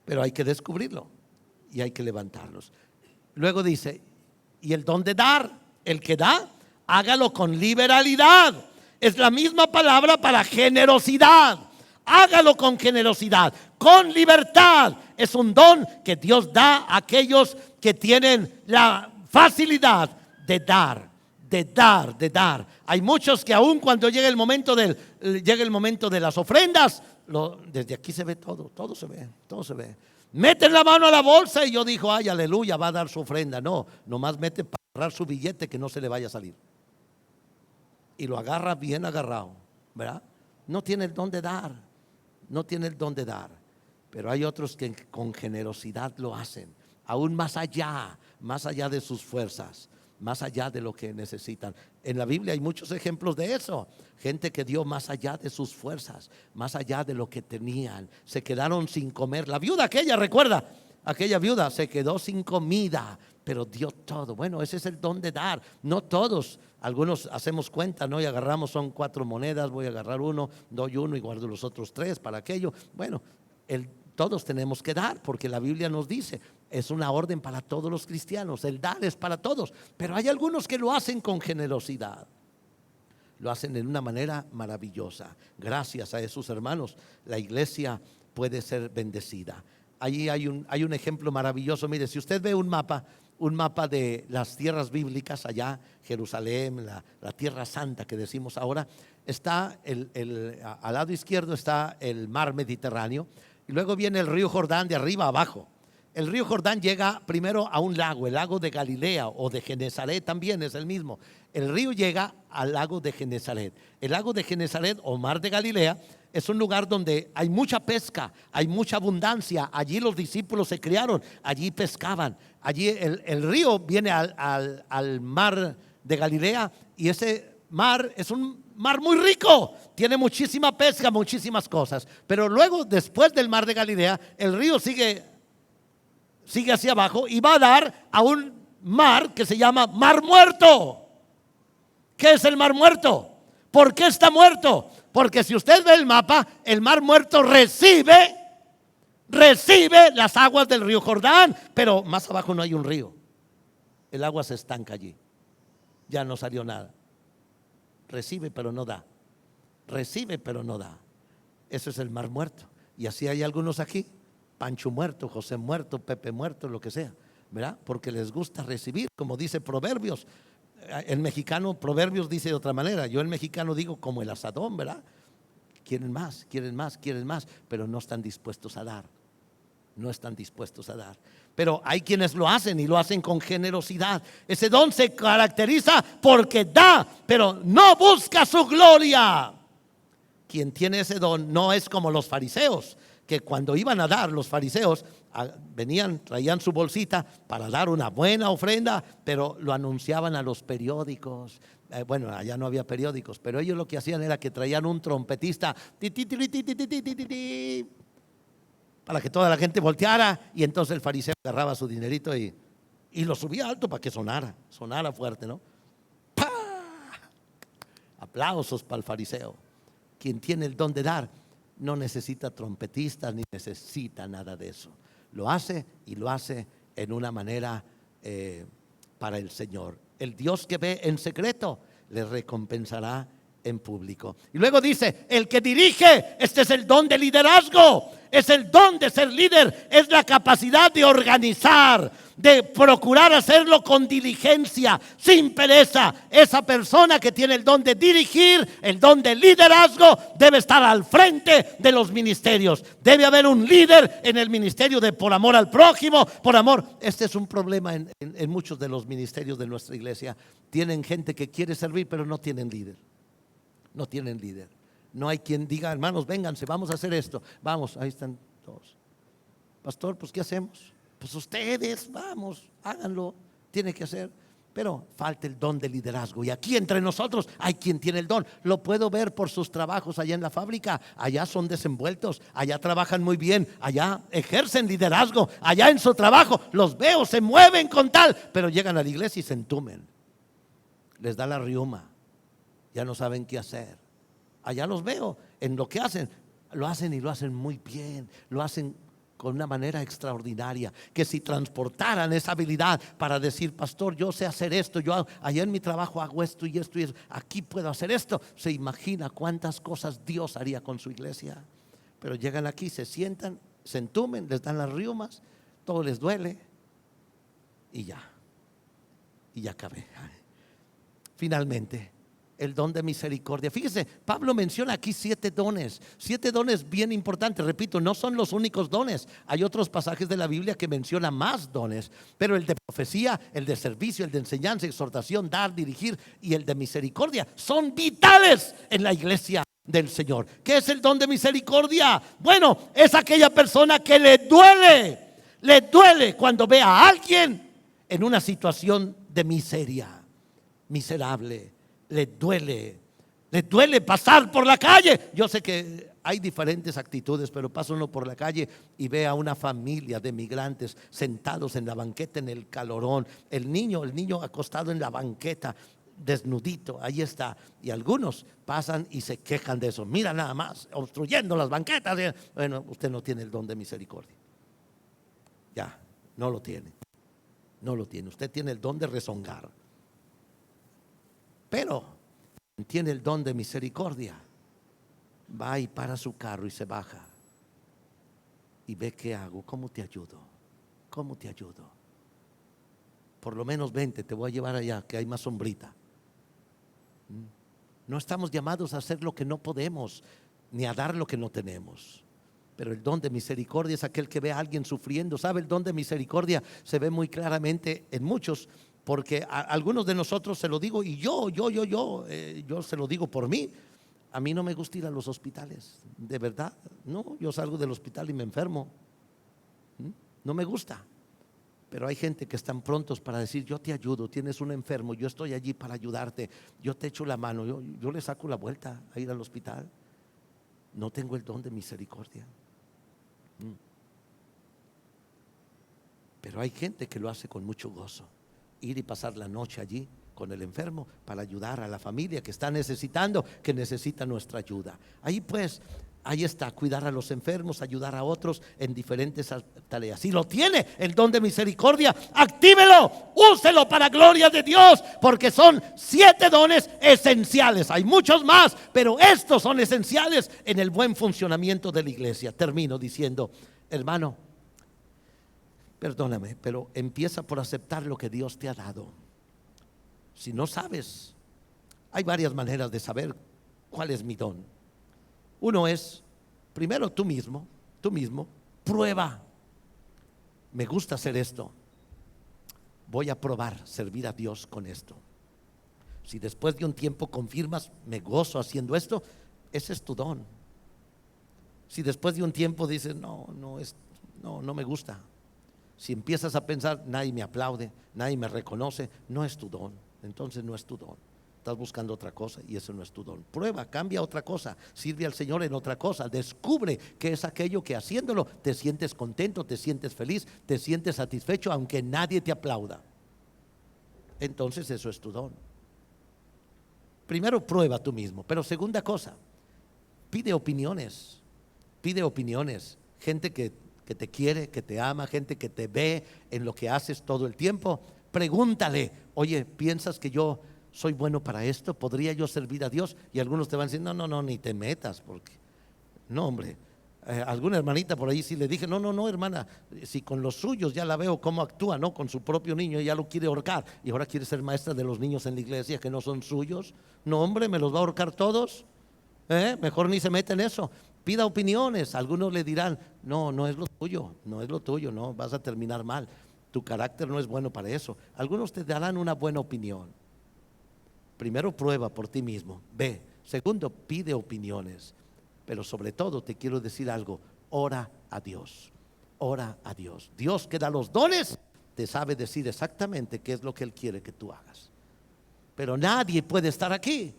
Pero hay que descubrirlo y hay que levantarlos. Luego dice: y el don de dar, el que da, hágalo con liberalidad. Es la misma palabra para generosidad. Hágalo con generosidad, con libertad. Es un don que Dios da a aquellos que tienen la facilidad de dar, de dar, de dar. Hay muchos que aun cuando llega el momento de las ofrendas, desde aquí se ve todo se ve. Meten la mano a la bolsa y yo digo: ay, aleluya, va a dar su ofrenda. No, nomás mete agarrar su billete que no se le vaya a salir. Y lo agarra bien agarrado, ¿verdad? No tiene el don de dar, no tiene el don de dar. Pero hay otros que con generosidad lo hacen, aún más allá de sus fuerzas, más allá de lo que necesitan. En la Biblia hay muchos ejemplos de eso. Gente que dio más allá de sus fuerzas, más allá de lo que tenían. Se quedaron sin comer. La viuda aquella, recuerda, aquella viuda se quedó sin comida, pero dio todo. Bueno, ese es el don de dar. No todos, algunos hacemos cuenta, ¿no? Y agarramos, son 4 monedas, voy a agarrar uno, doy uno y guardo los otros 3 para aquello. Bueno, todos tenemos que dar, porque la Biblia nos dice, es una orden para todos los cristianos, el dar es para todos. Pero hay algunos que lo hacen con generosidad, lo hacen de una manera maravillosa. Gracias a esos hermanos, la iglesia puede ser bendecida. Allí hay un ejemplo maravilloso. Mire, si usted ve un mapa de las tierras bíblicas allá, Jerusalén, la tierra santa que decimos ahora, está al lado izquierdo está el mar Mediterráneo, y luego viene el río Jordán de arriba a abajo. El río Jordán llega primero a un lago, el lago de Galilea o de Genesaret, también es el mismo. El río llega al lago de Genesaret. El lago de Genesaret o mar de Galilea es un lugar donde hay mucha pesca, hay mucha abundancia. Allí los discípulos se criaron, allí pescaban. Allí el río viene al mar de Galilea, y ese mar es un mar muy rico, tiene muchísima pesca, muchísimas cosas. Pero luego, después del mar de Galilea, el río sigue hacia abajo y va a dar a un mar que se llama Mar Muerto. ¿Qué es el Mar Muerto? ¿Por qué está muerto? Porque si usted ve el mapa, el Mar Muerto recibe las aguas del río Jordán, pero más abajo no hay un río. El agua se estanca allí, ya no salió nada. Recibe pero no da, recibe pero no da. Eso es el Mar Muerto. Y así hay algunos aquí, Pancho muerto, José muerto, Pepe muerto, lo que sea, ¿verdad? Porque les gusta recibir, como dice Proverbios. El mexicano, Proverbios dice de otra manera. Yo el mexicano digo como el asadón, ¿verdad? Quieren más, quieren más, quieren más, pero no están dispuestos a dar. No están dispuestos a dar. Pero hay quienes lo hacen y lo hacen con generosidad. Ese don se caracteriza porque da, pero no busca su gloria. Quien tiene ese don no es como los fariseos, que cuando iban a dar, los fariseos venían, traían su bolsita para dar una buena ofrenda, pero lo anunciaban a los periódicos. Bueno, allá no había periódicos, pero ellos lo que hacían era que traían un trompetista para que toda la gente volteara, y entonces el fariseo agarraba su dinerito y lo subía alto para que sonara fuerte, ¿no? ¡Pah! Aplausos para el fariseo. Quien tiene el don de dar no necesita trompetistas ni necesita nada de eso. Lo hace, y lo hace en una manera para el Señor. El Dios que ve en secreto le recompensará en público. Y luego dice, el que dirige, este es el don de liderazgo, es el don de ser líder, es la capacidad de organizar, de procurar hacerlo con diligencia, sin pereza. Esa persona que tiene el don de dirigir, el don de liderazgo, debe estar al frente de los ministerios. Debe haber un líder en el ministerio de por amor al prójimo, por amor. Este es un problema en muchos de los ministerios de nuestra iglesia. Tienen gente que quiere servir, pero no tienen líder. No tienen líder. No hay quien diga, hermanos, vénganse, vamos a hacer esto. Vamos, ahí están todos. Pastor, pues ¿qué hacemos? Pues ustedes, vamos, háganlo. Tiene que hacer. Pero falta el don de liderazgo. Y aquí entre nosotros hay quien tiene el don. Lo puedo ver por sus trabajos allá en la fábrica. Allá son desenvueltos, allá trabajan muy bien, allá ejercen liderazgo, allá en su trabajo los veo, se mueven con tal. Pero llegan a la iglesia y se entumen. Les da la riuma. Ya no saben qué hacer. Allá los veo en lo que hacen. Lo hacen y lo hacen muy bien. Lo hacen con una manera extraordinaria. Que si transportaran esa habilidad para decir, pastor, yo sé hacer esto, yo allá en mi trabajo hago esto y esto y eso, aquí puedo hacer esto. Se imagina cuántas cosas Dios haría con su iglesia. Pero llegan aquí, se sientan, se entumen, les dan las riumas, todo les duele y ya acabé. Finalmente, el don de misericordia. Fíjese, Pablo menciona aquí 7 dones bien importantes. Repito, no son los únicos dones. Hay otros pasajes de la Biblia que mencionan más dones, pero el de profecía, el de servicio, el de enseñanza, exhortación, dar, dirigir y el de misericordia son vitales en la iglesia del Señor. ¿Qué es el don de misericordia? Bueno, es aquella persona que le duele cuando ve a alguien en una situación de miseria, miserable. Le duele pasar por la calle. Yo sé que hay diferentes actitudes, pero pasa uno por la calle y ve a una familia de migrantes sentados en la banqueta en el calorón, el niño acostado en la banqueta, desnudito, ahí está. Y algunos pasan y se quejan de eso. Mira nada más, obstruyendo las banquetas. Bueno, usted no tiene el don de misericordia. Ya, no lo tiene. No lo tiene. Usted tiene el don de rezongar. Pero tiene el don de misericordia, va y para su carro y se baja y ve qué hago, cómo te ayudo, por lo menos vente, te voy a llevar allá que hay más sombrita. No estamos llamados a hacer lo que no podemos, ni a dar lo que no tenemos. Pero el don de misericordia es aquel que ve a alguien sufriendo. ¿Sabe? El don de misericordia se ve muy claramente en muchos, porque a algunos de nosotros se lo digo, y yo se lo digo por mí. A mí no me gusta ir a los hospitales, de verdad. No, yo salgo del hospital y me enfermo. No me gusta. Pero hay gente que están prontos para decir: yo te ayudo, tienes un enfermo, yo estoy allí para ayudarte, yo te echo la mano, yo le saco la vuelta a ir al hospital. No tengo el don de misericordia. Pero hay gente que lo hace con mucho gozo, ir y pasar la noche allí con el enfermo para ayudar a la familia que está necesitando, que necesita nuestra ayuda. Ahí está, cuidar a los enfermos, ayudar a otros en diferentes tareas. Si lo tiene el don de misericordia, actívelo, úselo para gloria de Dios, porque son 7 dones esenciales. Hay muchos más, pero estos son esenciales en el buen funcionamiento de la iglesia. Termino diciendo, hermano, perdóname, pero empieza por aceptar lo que Dios te ha dado. Si no sabes, hay varias maneras de saber cuál es mi don. Uno es, primero tú mismo, prueba. Me gusta hacer esto. Voy a probar servir a Dios con esto. Si después de un tiempo confirmas, me gozo haciendo esto, ese es tu don. Si después de un tiempo dices, no me gusta. Si empiezas a pensar, nadie me aplaude, nadie me reconoce, no es tu don. Entonces no es tu don. Estás buscando otra cosa y eso no es tu don. Prueba, cambia otra cosa, sirve al Señor en otra cosa, descubre qué es aquello que haciéndolo te sientes contento, te sientes feliz, te sientes satisfecho aunque nadie te aplauda. Entonces eso es tu don. Primero prueba tú mismo, pero segunda cosa, pide opiniones. Gente que te quiere, que te ama, gente que te ve en lo que haces todo el tiempo. Pregúntale: oye, ¿piensas que yo soy bueno para esto? ¿Podría yo servir a Dios? Y algunos te van a decir: no, ni te metas, porque no, hombre. Alguna hermanita por ahí sí le dije: no, hermana, si con los suyos ya la veo cómo actúa, ¿no? Con su propio niño ya lo quiere ahorcar y ahora quiere ser maestra de los niños en la iglesia que no son suyos. No, hombre, ¿me los va a ahorcar todos? Mejor ni se mete en eso. Pida opiniones. Algunos le dirán: no es lo tuyo, no, vas a terminar mal, tu carácter no es bueno para eso. Algunos te darán una buena opinión. Primero prueba por ti mismo, ve. Segundo, pide opiniones. Pero sobre todo te quiero decir algo: ora a Dios. Dios que da los dones te sabe decir exactamente qué es lo que Él quiere que tú hagas. Pero nadie puede estar aquí.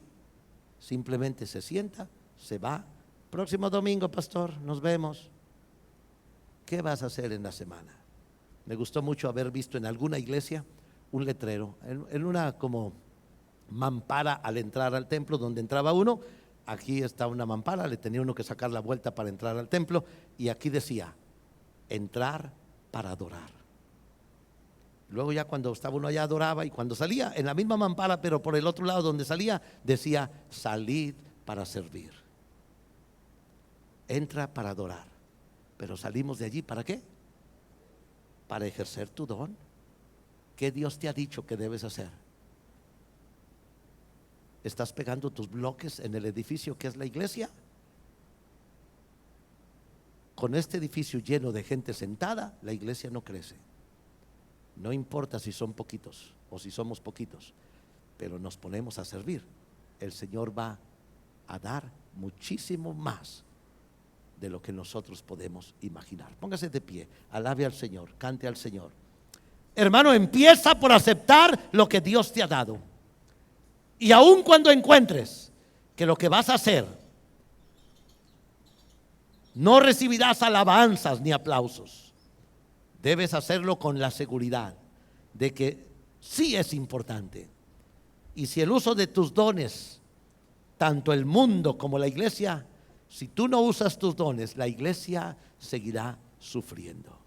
Simplemente se sienta, se va. Próximo domingo, pastor, nos vemos. ¿Qué vas a hacer en la semana? Me gustó mucho haber visto en alguna iglesia un letrero, en una como mampara al entrar al templo donde entraba uno. Aquí está una mampara, le tenía uno que sacar la vuelta para entrar al templo, y aquí decía: entrar para adorar. Luego ya cuando estaba uno allá adoraba, y cuando salía en la misma mampara, pero por el otro lado donde salía, decía: salir para servir. Entra para adorar. Pero salimos de allí, ¿para qué? Para ejercer tu don. ¿Qué Dios te ha dicho que debes hacer? ¿Estás pegando tus bloques en el edificio que es la iglesia? Con este edificio lleno de gente sentada, la iglesia no crece. No importa si son poquitos o si somos poquitos, pero nos ponemos a servir. El Señor va a dar muchísimo más de lo que nosotros podemos imaginar. Póngase de pie, alabe al Señor, cante al Señor. Hermano, empieza por aceptar lo que Dios te ha dado. Y aun cuando encuentres que lo que vas a hacer no recibirás alabanzas ni aplausos, debes hacerlo con la seguridad de que sí es importante. Y si el uso de tus dones, tanto el mundo como la iglesia, si tú no usas tus dones, la iglesia seguirá sufriendo.